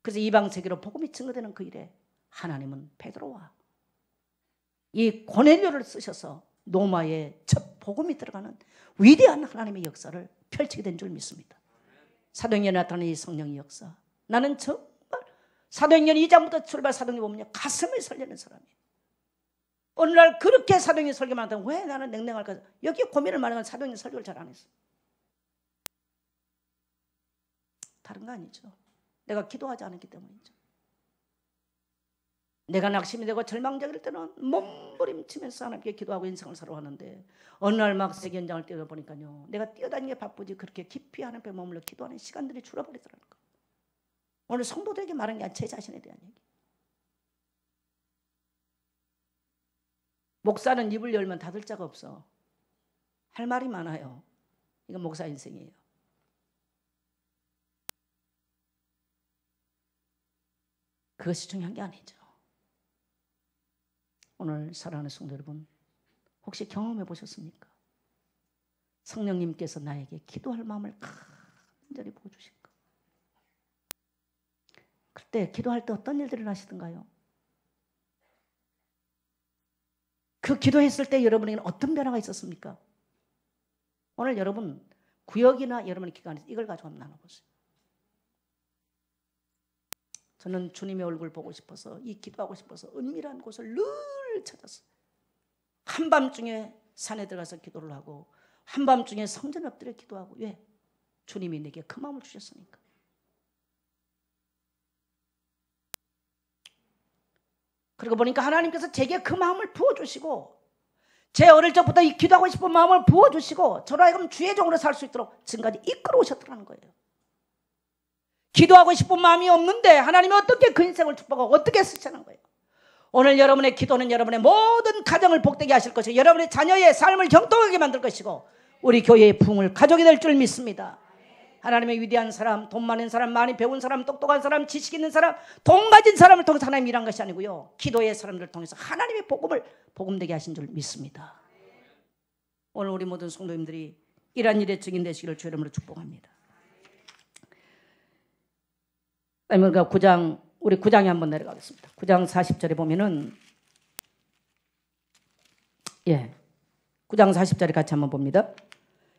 그래서 이방 세계로 복음이 증거되는 그 일에 하나님은 베드로와 이 고넬료를 쓰셔서 노마의 첫 복음이 들어가는 위대한 하나님의 역사를 펼치게 된 줄 믿습니다. 사도행전에 나타나는 이 성령의 역사, 나는 정말 사도행전 2장부터 출발 사도행전 보면요, 가슴을 설레는 사람이에요. 어느 날 그렇게 사도행전 설교만 하다가 왜 나는 냉랭할까? 여기 고민을 많이 하면 사도행전 설교를 잘 안 했어. 다른 거 아니죠. 내가 기도하지 않았기 때문이죠. 내가 낙심이 되고 절망적일 때는 몸부림치면서 하나님께 기도하고 인생을 살아왔는데 어느 날 막 세계 현장을 뛰어보니까요, 내가 뛰어다니기 바쁘지 그렇게 깊이 하나님께 머물러 기도하는 시간들이 줄어버리더라는 거예요. 오늘 성도들에게 말한 게 아니라 제 자신에 대한 얘기. 목사는 입을 열면 닫을 자가 없어. 할 말이 많아요. 이건 목사 인생이에요. 그것이 중요한 게 아니죠. 오늘 사랑하는 성도 여러분, 혹시 경험해 보셨습니까? 성령님께서 나에게 기도할 마음을 간절히 보여주신 거. 그때 기도할 때 어떤 일들이 일어나시던가요? 그 기도했을 때 여러분에게는 어떤 변화가 있었습니까? 오늘 여러분 구역이나 여러분의 기관에서 이걸 가지고 한번 나눠보세요. 저는 주님의 얼굴 보고 싶어서, 이 기도하고 싶어서 은밀한 곳을 늘 찾았어요. 한밤중에 산에 들어가서 기도를 하고 한밤중에 성전에 엎드려 기도하고. 왜? 주님이 내게 그 마음을 주셨으니까. 그러고 보니까 하나님께서 제게 그 마음을 부어주시고 제 어릴 적부터 이 기도하고 싶은 마음을 부어주시고 저로 하여금 주의 종으로 살 수 있도록 지금까지 이끌어오셨더라는 거예요. 기도하고 싶은 마음이 없는데 하나님이 어떻게 그 인생을 축복하고 어떻게 쓰시는 거예요. 오늘 여러분의 기도는 여러분의 모든 가정을 복되게 하실 것이고 여러분의 자녀의 삶을 형통하게 만들 것이고 우리 교회의 부흥을 가족이 될 줄 믿습니다. 하나님의 위대한 사람, 돈 많은 사람, 많이 배운 사람, 똑똑한 사람, 지식 있는 사람, 돈 가진 사람을 통해서 하나님이 일한 것이 아니고요, 기도의 사람들을 통해서 하나님의 복음을 복음되게 하신 줄 믿습니다. 오늘 우리 모든 성도님들이 이러한 일의 증인 되시기를 주의 이름으로 축복합니다. 그러니까 9장, 우리 9장에 한번 내려가겠습니다. 9장 40절에 보면은 9장 40절에 같이 한번 봅니다.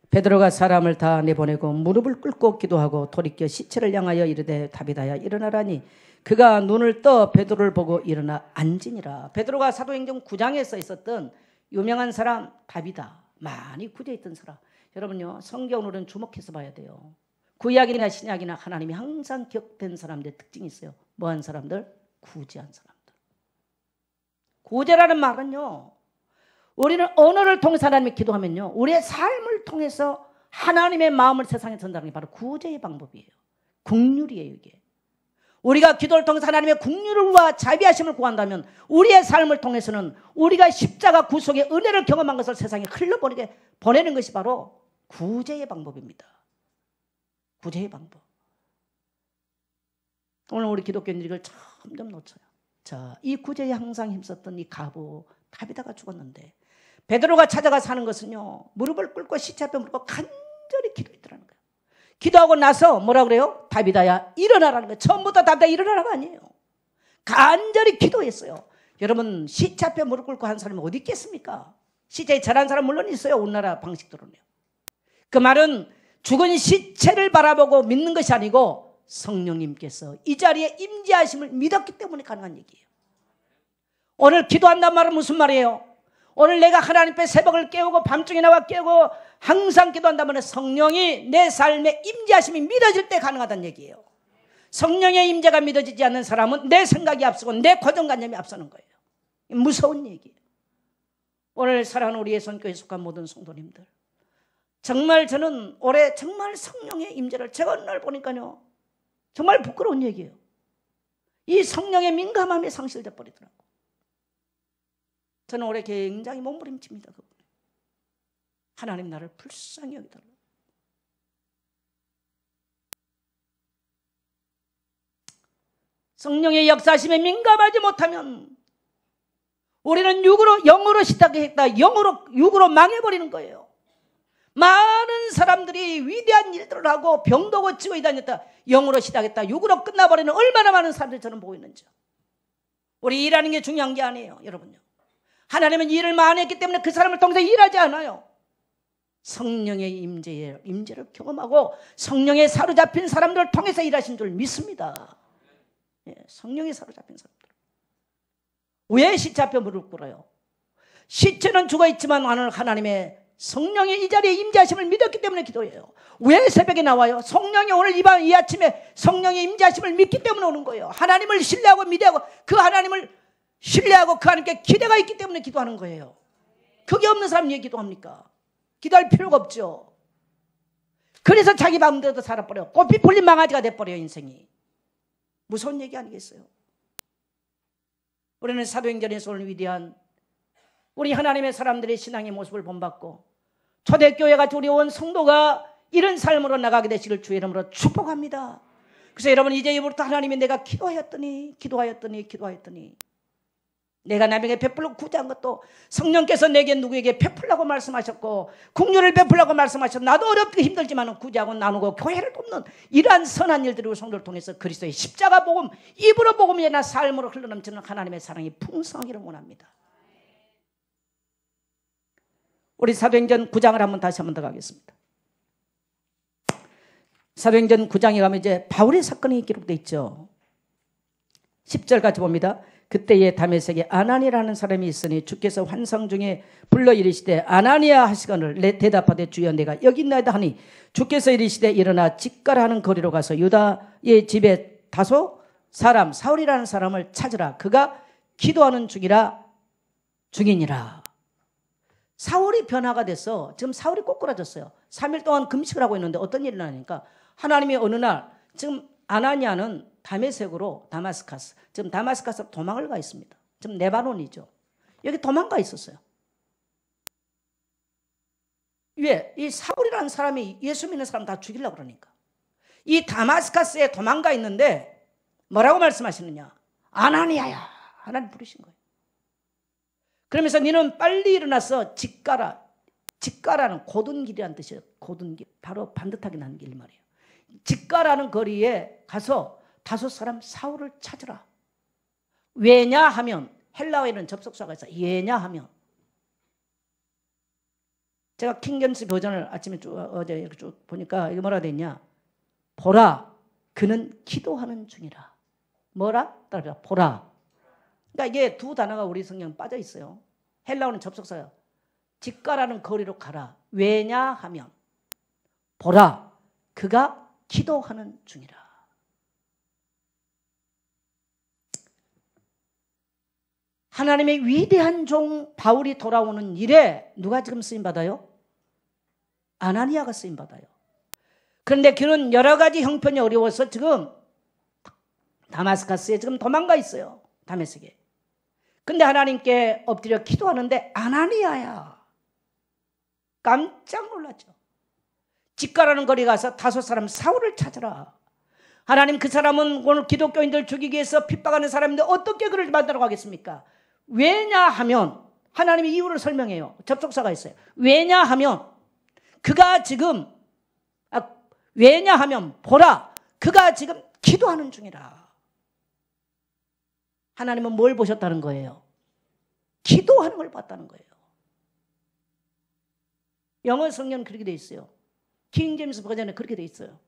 베드로가 사람을 다 내보내고 무릎을 꿇고 기도하고 돌이켜 시체를 향하여 이르되 다비다야 일어나라니 그가 눈을 떠 베드로를 보고 일어나 앉으니라. 베드로가 사도행전 9장에 써 있었던 유명한 사람 다비다, 많이 구제했던 사람. 여러분요, 성경으로는 주목해서 봐야 돼요. 구약이나 신약이나 하나님이 항상 기억된 사람들의 특징이 있어요. 뭐한 사람들? 구제한 사람들. 구제라는 말은요, 우리는 언어를 통해서 하나님께 기도하면요, 우리의 삶을 통해서 하나님의 마음을 세상에 전달하는 게 바로 구제의 방법이에요. 긍휼이에요. 이게 우리가 기도를 통해서 하나님의 긍휼과 자비하심을 구한다면 우리의 삶을 통해서는 우리가 십자가 구속의 은혜를 경험한 것을 세상에 흘러보내게 보내는 것이 바로 구제의 방법입니다. 구제의 방법. 오늘 우리 기독교인들이 이걸 점점 놓쳐요. 자, 이 구제에 항상 힘썼던 이 가부 다비다가 죽었는데 베드로가 찾아가서 하는 것은요, 무릎을 꿇고 시체 앞에 무릎 꿇고 간절히 기도했더라는 거예요. 기도하고 나서 뭐라 그래요? 다비다야 일어나라는 거예요. 처음부터 다비다 일어나라가 아니에요. 간절히 기도했어요. 여러분, 시체 앞에 무릎 꿇고 한 사람이 어디 있겠습니까? 시체에 절한 사람 물론 있어요. 우리나라 방식대로는요. 그 말은 죽은 시체를 바라보고 믿는 것이 아니고 성령님께서 이 자리에 임재하심을 믿었기 때문에 가능한 얘기예요. 오늘 기도한다는 말은 무슨 말이에요? 오늘 내가 하나님 앞에 새벽을 깨우고 밤중에 나와 깨우고 항상 기도한다면 성령이 내 삶에 임재하심이 믿어질 때 가능하다는 얘기예요. 성령의 임재가 믿어지지 않는 사람은 내 생각이 앞서고 내 고정관념이 앞서는 거예요. 무서운 얘기예요. 오늘 사랑하는 우리 예선교회에 속한 모든 성도님들, 정말 저는 올해 정말 성령의 임재를 제가 어느 날 보니까요, 정말 부끄러운 얘기예요. 이 성령의 민감함이 상실돼 버리더라고요. 저는 올해 굉장히 몸부림칩니다. 하나님 나를 불쌍히 여기달라. 성령의 역사심에 민감하지 못하면 우리는 영으로 시작했다 육으로 망해버리는 거예요. 많은 사람들이 위대한 일들을 하고 병도 고치고 다녔다, 영으로 시작했다 육으로 끝나버리는 얼마나 많은 사람들이 저는 보고 있는지요. 우리 일하는 게 중요한 게 아니에요. 여러분요, 하나님은 일을 많이 했기 때문에 그 사람을 통해서 일하지 않아요. 성령의 임재를 경험하고 성령에 사로잡힌 사람들을 통해서 일하신 줄 믿습니다. 성령에 사로잡힌 사람들. 왜 시체 앞에 무릎 꿇어요? 시체는 죽어있지만 나는 하나님의 성령의 이 자리에 임재하심을 믿었기 때문에 기도해요. 왜 새벽에 나와요? 성령이 오늘 이 아침에 성령의 임재하심을 믿기 때문에 오는 거예요. 하나님을 신뢰하고 믿고 그 하나님을 신뢰하고 그 하나님께 기대가 있기 때문에 기도하는 거예요. 그게 없는 사람이 왜 기도합니까? 기도할 필요가 없죠. 그래서 자기 마음대로 살아버려. 꽃피 풀린 망아지가 돼버려요. 인생이. 무서운 얘기 아니겠어요? 우리는 사도행전에서 오늘 위대한 우리 하나님의 사람들의 신앙의 모습을 본받고 초대교회가 두려운 성도가 이런 삶으로 나가게 되시길 주의 이름으로 축복합니다. 그래서 여러분 이제 이부터 하나님이 내가 기도하였더니 내가 남에게 베풀고 구제한 것도 성령께서 내게 누구에게 베풀라고 말씀하셨고 국류를 베풀라고 말씀하셨고 나도 어렵고 힘들지만 구제하고 나누고 교회를 돕는 이러한 선한 일들을 성도를 통해서 그리스도의 십자가 복음 입으로 복음이 나 삶으로 흘러넘치는 하나님의 사랑이 풍성하기를 원합니다. 우리 사도행전 9장을 다시 한번 더 가겠습니다. 사도행전 9장에 가면 이제 바울의 사건이 기록되어 있죠. 10절 같이 봅니다. 그때에 다메섹에 아나니라는 사람이 있으니 주께서 환상 중에 불러 이르시되 아나니아 하시거늘 대답하되 주여 내가 여기 있나이다 하니 주께서 이르시되 일어나 직가라 하는 거리로 가서 유다의 집에 다소 사람 사울이라는 사람을 찾으라. 그가 기도하는 중이니라. 사울이 변화가 돼서 지금 사울이 꼬꾸라졌어요. 3일 동안 금식을 하고 있는데 어떤 일이 나니까 하나님이 어느 날 지금 아나니아는 다메섹으로 다마스카스 지금 다마스카스로 도망을 가 있습니다. 지금 레바논이죠. 여기 도망가 있었어요. 왜? 이 사울이라는 사람이 예수 믿는 사람 다 죽이려고 그러니까. 이 다마스카스에 도망가 있는데 뭐라고 말씀하시느냐? 아나니아야. 하나님 부르신 거예요. 그러면서 너는 빨리 일어나서 직가라. 직가라는 고든 길이라는 뜻이에요. 고든 길. 바로 반듯하게 나는 길 말이에요. 직가라는 거리에 가서 다섯 사람 사울을 찾으라. 왜냐하면 헬라어에는 접속사가 있어요. 왜냐하면 제가 킹gem스 버전을 아침에 어제 이렇게 쭉 보니까 이게 뭐라 되냐? 보라, 그는 기도하는 중이라. 뭐라? 따라서 보라. 그러니까 이게 두 단어가 우리 성경에 빠져 있어요. 헬라어는 접속사예요. 직가라는 거리로 가라. 왜냐하면 보라, 그가 기도하는 중이라. 하나님의 위대한 종 바울이 돌아오는 일에 누가 지금 쓰임받아요? 아나니아가 쓰임받아요. 그런데 그는 여러 가지 형편이 어려워서 지금 다마스카스에 지금 도망가 있어요. 다메섹에. 근데 하나님께 엎드려 기도하는데 아나니아야. 깜짝 놀랐죠. 직가라는 거리 가서 다섯 사람 사울을 찾으라. 하나님 그 사람은 오늘 기독교인들 죽이기 위해서 핍박하는 사람인데 어떻게 그를 만나러 가겠습니까? 왜냐하면 하나님이 이유를 설명해요. 접속사가 있어요. 왜냐하면 그가 지금 왜냐하면 보라 그가 지금 기도하는 중이라. 하나님은 뭘 보셨다는 거예요? 기도하는 걸 봤다는 거예요. 영어 성경은 그렇게 돼 있어요. 킹제임스 버전에 그렇게 돼 있어요.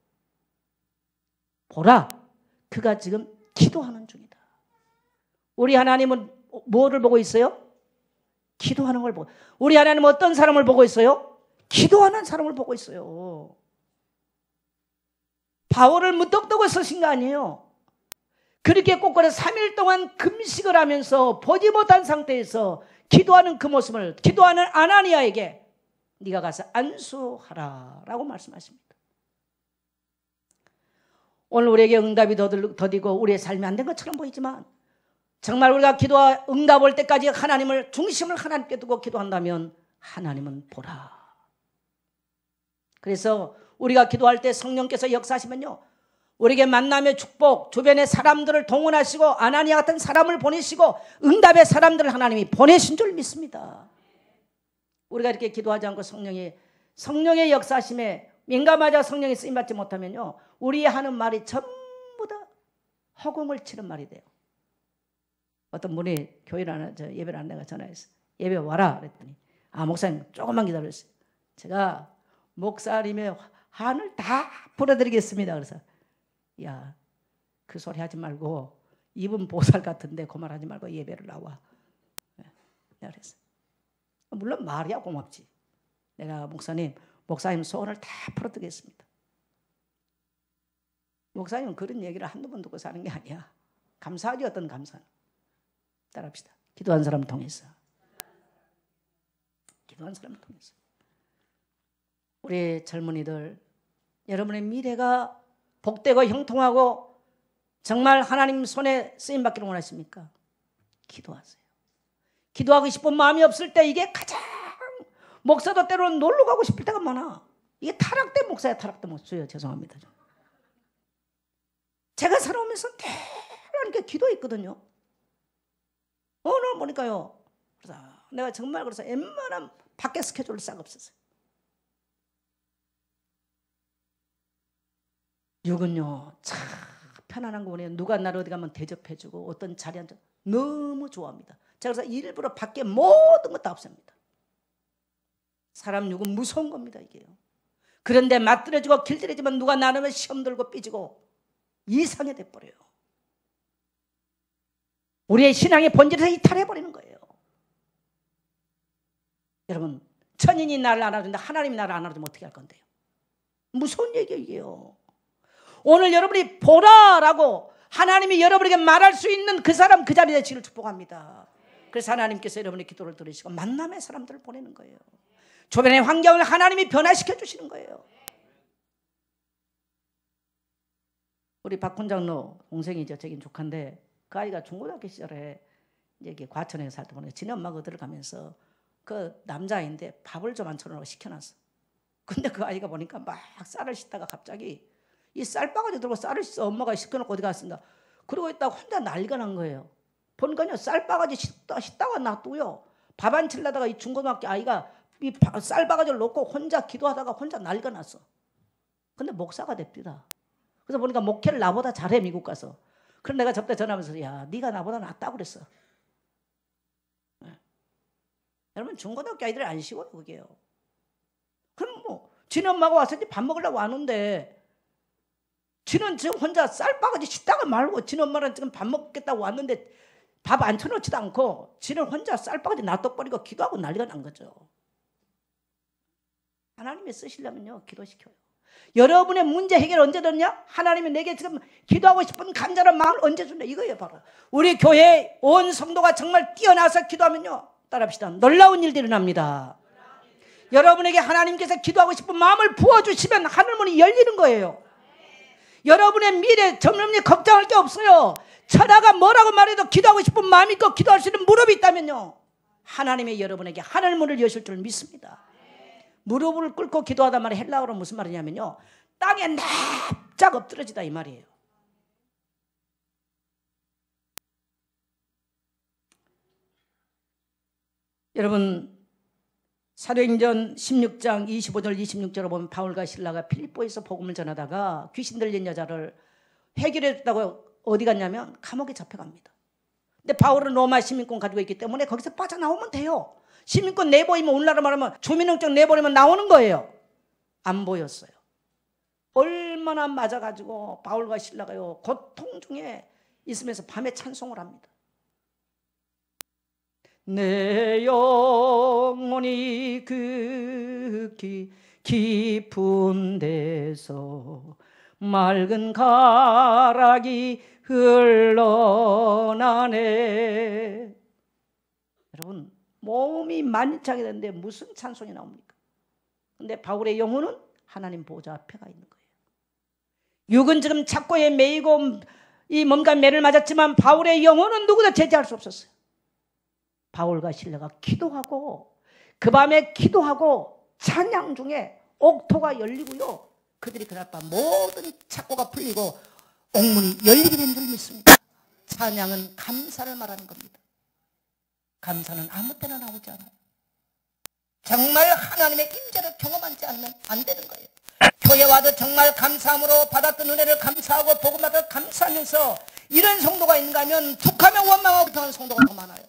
보라 그가 지금 기도하는 중이다. 우리 하나님은 뭐를 보고 있어요? 기도하는 걸 보고. 우리 하나님은 어떤 사람을 보고 있어요? 기도하는 사람을 보고 있어요. 바울을 무턱대고 쓰신 거 아니에요. 그렇게 꼬꾸라 3일 동안 금식을 하면서 보지 못한 상태에서 기도하는 그 모습을 기도하는 아나니아에게 네가 가서 안수하라 라고 말씀하십니다. 오늘 우리에게 응답이 더디고 우리의 삶이 안 된 것처럼 보이지만 정말 우리가 기도와 응답 올 때까지 하나님을 중심을 하나님께 두고 기도한다면 하나님은 보라. 그래서 우리가 기도할 때 성령께서 역사하시면요 우리에게 만남의 축복 주변의 사람들을 동원하시고 아나니아 같은 사람을 보내시고 응답의 사람들을 하나님이 보내신 줄 믿습니다. 우리가 이렇게 기도하지 않고 성령의 역사심에 민감하자 성령이 쓰임받지 못하면요 우리 하는 말이 전부 다 허공을 치는 말이 돼요. 어떤 분이 교회를 안 하죠. 예배를 안 내가 전화했어요. 예배 와라 그랬더니 목사님 조금만 기다렸어요. 제가 목사님의 한을 다 풀어드리겠습니다. 그래서 야 그 소리 하지 말고 입은 보살 같은데 그 말 하지 말고 예배를 나와. 내가 그랬어요. 물론 말이야 고맙지. 내가 목사님 소원을 다 풀어드리겠습니다. 목사님은 그런 얘기를 한두 번 듣고 사는 게 아니야. 감사하지 어떤 감사는. 따라합시다. 기도한 사람 통해서. 기도한 사람을 통해서. 우리 젊은이들, 여러분의 미래가 복되고 형통하고 정말 하나님 손에 쓰임받기를 원하십니까? 기도하세요. 기도하고 싶은 마음이 없을 때 이게 가장, 목사도 때로는 놀러 가고 싶을 때가 많아. 이게 타락된 목사야, 타락된 목사예요. 죄송합니다. 제가 살아오면서 늘 이렇게 기도했거든요. 오늘 보니까요. 그래서 내가 정말 그래서 웬만한 밖에 스케줄을 싹 없었어요. 육은요, 참 편안한 거 보내요. 누가 나를 어디 가면 대접해주고 어떤 자리에 앉아 너무 좋아합니다. 제가 그래서 일부러 밖에 모든 것 다 없앱니다. 사람 육은 무서운 겁니다, 이게요. 그런데 맞들어지고 길들여지면 누가 나누면 시험 들고 삐지고 이상해 돼버려요. 우리의 신앙의 본질에서 이탈해버리는 거예요. 여러분, 천인이 나를 알아주는데 하나님이 나를 안 알아주면 어떻게 할 건데요? 무서운 얘기예요, 이게요. 오늘 여러분이 보라라고 하나님이 여러분에게 말할 수 있는 그 사람 그 자리에 지를 축복합니다. 그래서 하나님께서 여러분의 기도를 들으시고 만남의 사람들을 보내는 거예요. 주변의 환경을 하나님이 변화시켜 주시는 거예요. 우리 박훈장로 동생이죠. 저긴 조카인데 그 아이가 중고등학교 시절에 이제 과천에 살 때 보니까 지네 엄마가 들어가면서 그 남자인데 밥을 좀 안 쳐놓으라고 시켜놨어. 근데 그 아이가 보니까 막 쌀을 씻다가 갑자기 이 쌀바가지 들고 쌀을 씻어 엄마가 시켜놓고 어디 갔습니다. 그러고 있다가 혼자 난리가 난 거예요. 보니까요 쌀바가지 씻다가 놔두고요. 밥 안 치려다가 이 중고등학교 아이가 이 쌀바가지를 놓고 혼자 기도하다가 혼자 난리가 났어. 근데 목사가 됩니다. 그래서 보니까 목회를 나보다 잘해 미국 가서. 그럼 내가 저때 전화하면서 야 네가 나보다 낫다고 그랬어. 네. 여러분 중고등학교 아이들이 안 쉬워요 그게요. 그럼 뭐 지네 엄마가 와서 이제 밥 먹으려고 왔는데 지는 지금 혼자 쌀바가지 씻다가 말고 지네 엄마랑 지금 밥 먹겠다고 왔는데 밥 안 쳐놓지도 않고 지는 혼자 쌀바가지 놔둬버리고 기도하고 난리가 난 거죠. 하나님이 쓰시려면요 기도시켜요. 여러분의 문제 해결 언제 되냐? 하나님이 내게 지금 기도하고 싶은 간절한 마음을 언제 준다 이거예요. 바로 우리 교회 온 성도가 정말 뛰어나서 기도하면요 따라합시다. 놀라운 일들이 일어납니다. 여러분에게 하나님께서 기도하고 싶은 마음을 부어주시면 하늘문이 열리는 거예요. 여러분의 미래 점점이 걱정할 게 없어요. 천하가 뭐라고 말해도 기도하고 싶은 마음이 있고 기도할 수 있는 무릎이 있다면요 하나님이 여러분에게 하늘문을 여실 줄 믿습니다. 무릎을 꿇고 기도하다 말이 헬라어로 무슨 말이냐면요 땅에 납작 엎드러지다 이 말이에요. 여러분 사도행전 16장 25절 26절을 보면 바울과 실라가 필립보에서 복음을 전하다가 귀신 들린 여자를 해결해 줬다고 어디 갔냐면 감옥에 잡혀갑니다. 근데 바울은 로마 시민권 가지고 있기 때문에 거기서 빠져나오면 돼요. 시민권 내보이면 오늘날로 말하면 주민등록증 내보내면 나오는 거예요. 안 보였어요. 얼마나 맞아가지고 바울과 실라가요 고통 중에 있으면서 밤에 찬송을 합니다. 내 영혼이 극히 깊은 데서 맑은 가락이 흘러나네. 여러분 몸이 만창이 되는데 무슨 찬송이 나옵니까? 근데 바울의 영혼은 하나님 보좌 앞에 가 있는 거예요. 육은 지금 착고에 매이고 이 몸과 매를 맞았지만 바울의 영혼은 누구도 제지할 수 없었어요. 바울과 실라가 기도하고 그 밤에 기도하고 찬양 중에 옥토가 열리고요. 그들이 그날 밤 모든 착고가 풀리고 옥문이 열리게 된 줄 믿습니다. 찬양은 감사를 말하는 겁니다. 감사는 아무 때나 나오지 않아요. 정말 하나님의 임재를 경험하지 않는 안 되는 거예요. 교회 와도 정말 감사함으로 받았던 은혜를 감사하고 복음 받아 감사하면서 이런 성도가 있는가 하면 툭하면 원망하고 하는 성도가 더 많아요.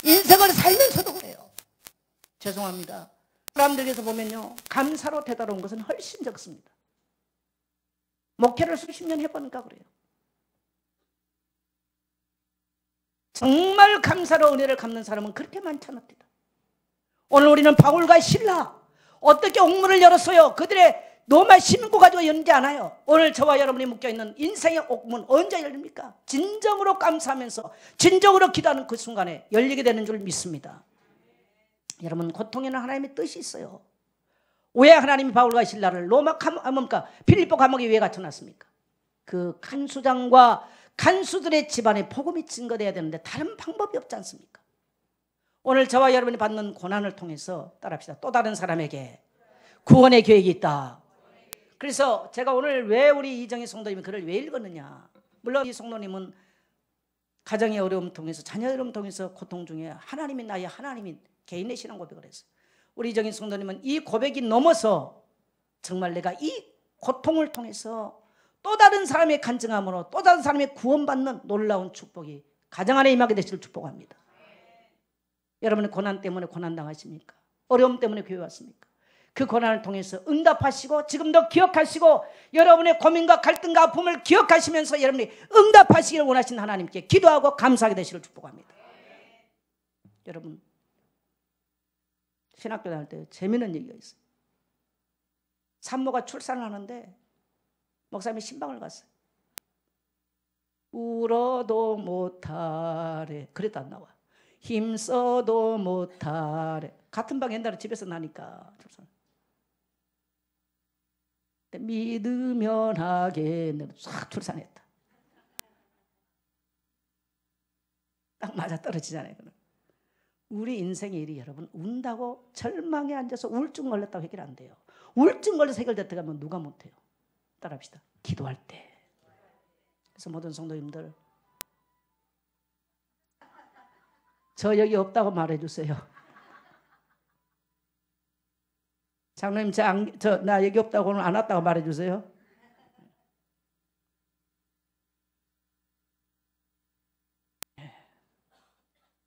인생을 살면서도 그래요. 죄송합니다. 사람들에게서 보면요 감사로 되돌아온 것은 훨씬 적습니다. 목회를 수십 년 해보니까 그래요. 정말 감사로 은혜를 갚는 사람은 그렇게 많지 않습니다. 오늘 우리는 바울과 실라 어떻게 옥문을 열었어요? 그들의 노마 시민고 가지고 열지 않아요. 오늘 저와 여러분이 묶여있는 인생의 옥문 언제 열립니까? 진정으로 감사하면서 진정으로 기도하는 그 순간에 열리게 되는 줄 믿습니다. 여러분, 고통에는 하나님의 뜻이 있어요. 왜 하나님이 바울과 실라를 필리포 감옥에 왜 갇혀놨습니까? 그 간수장과 간수들의 집안에 복음이 증거돼야 되는데 다른 방법이 없지 않습니까? 오늘 저와 여러분이 받는 고난을 통해서 따라합시다. 또 다른 사람에게 구원의 계획이 있다. 그래서 제가 오늘 왜 우리 이정희 성도님이 글을 왜 읽었느냐. 물론 이 성도님은 가정의 어려움 통해서 자녀의 어려움 통해서 고통 중에 하나님이 나의 하나님인 개인의 신앙 고백을 했어요. 우리 이정희 성도님은 이 고백이 넘어서 정말 내가 이 고통을 통해서 또 다른 사람의 간증함으로 또 다른 사람의 구원받는 놀라운 축복이 가정 안에 임하게 되시길 축복합니다. 여러분의 고난 때문에 고난당하십니까? 어려움 때문에 교회 왔습니까? 그 고난을 통해서 응답하시고 지금도 기억하시고 여러분의 고민과 갈등과 아픔을 기억하시면서 여러분이 응답하시기를 원하시는 하나님께 기도하고 감사하게 되시기를 축복합니다. 여러분, 신학교 다닐 때 재미있는 얘기가 있어요. 산모가 출산을 하는데 목사님이 신방을 갔어요. 울어도 못하래. 그래도 안 나와. 힘써도 못하래. 같은 방 옛날에 집에서 나니까 출산. 믿으면 하겠네. 싹 출산했다. 딱 맞아 떨어지잖아요. 우리 인생의 일이 여러분 운다고 절망에 앉아서 우울증 걸렸다고 해결 안 돼요. 우울증 걸려서 해결됐다고 하면 누가 못해요. 따라합시다. 기도할 때. 그래서 모든 성도님들 저 여기 없다고 말해주세요. 장로님 나 여기 없다고 오늘 안 왔다고 말해주세요.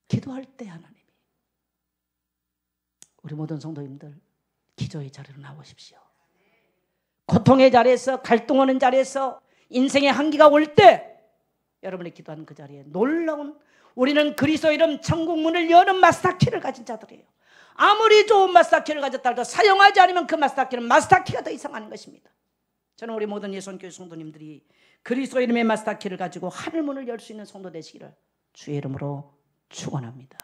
기도할 때 하나님이 우리 모든 성도님들 기도의 자리로 나오십시오. 고통의 자리에서 갈등하는 자리에서 인생의 한기가 올 때 여러분이 기도하는 그 자리에 놀라운 우리는 그리스도 이름 천국 문을 여는 마스터키를 가진 자들이에요. 아무리 좋은 마스터키를 가졌다 해도 사용하지 않으면 그 마스터키는 마스터키가 더 이상한 것입니다. 저는 우리 모든 예수교회 성도님들이 그리스도 이름의 마스터키를 가지고 하늘문을 열 수 있는 성도 되시기를 주의 이름으로 축원합니다.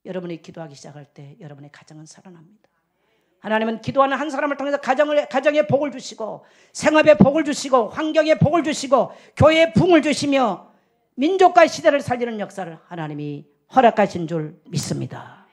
여러분이 기도하기 시작할 때 여러분의 가정은 살아납니다. 하나님은 기도하는 한 사람을 통해서 가정에 복을 주시고 생업에 복을 주시고 환경에 복을 주시고 교회에 붕을 주시며 민족과 시대를 살리는 역사를 하나님이 허락하신 줄 믿습니다.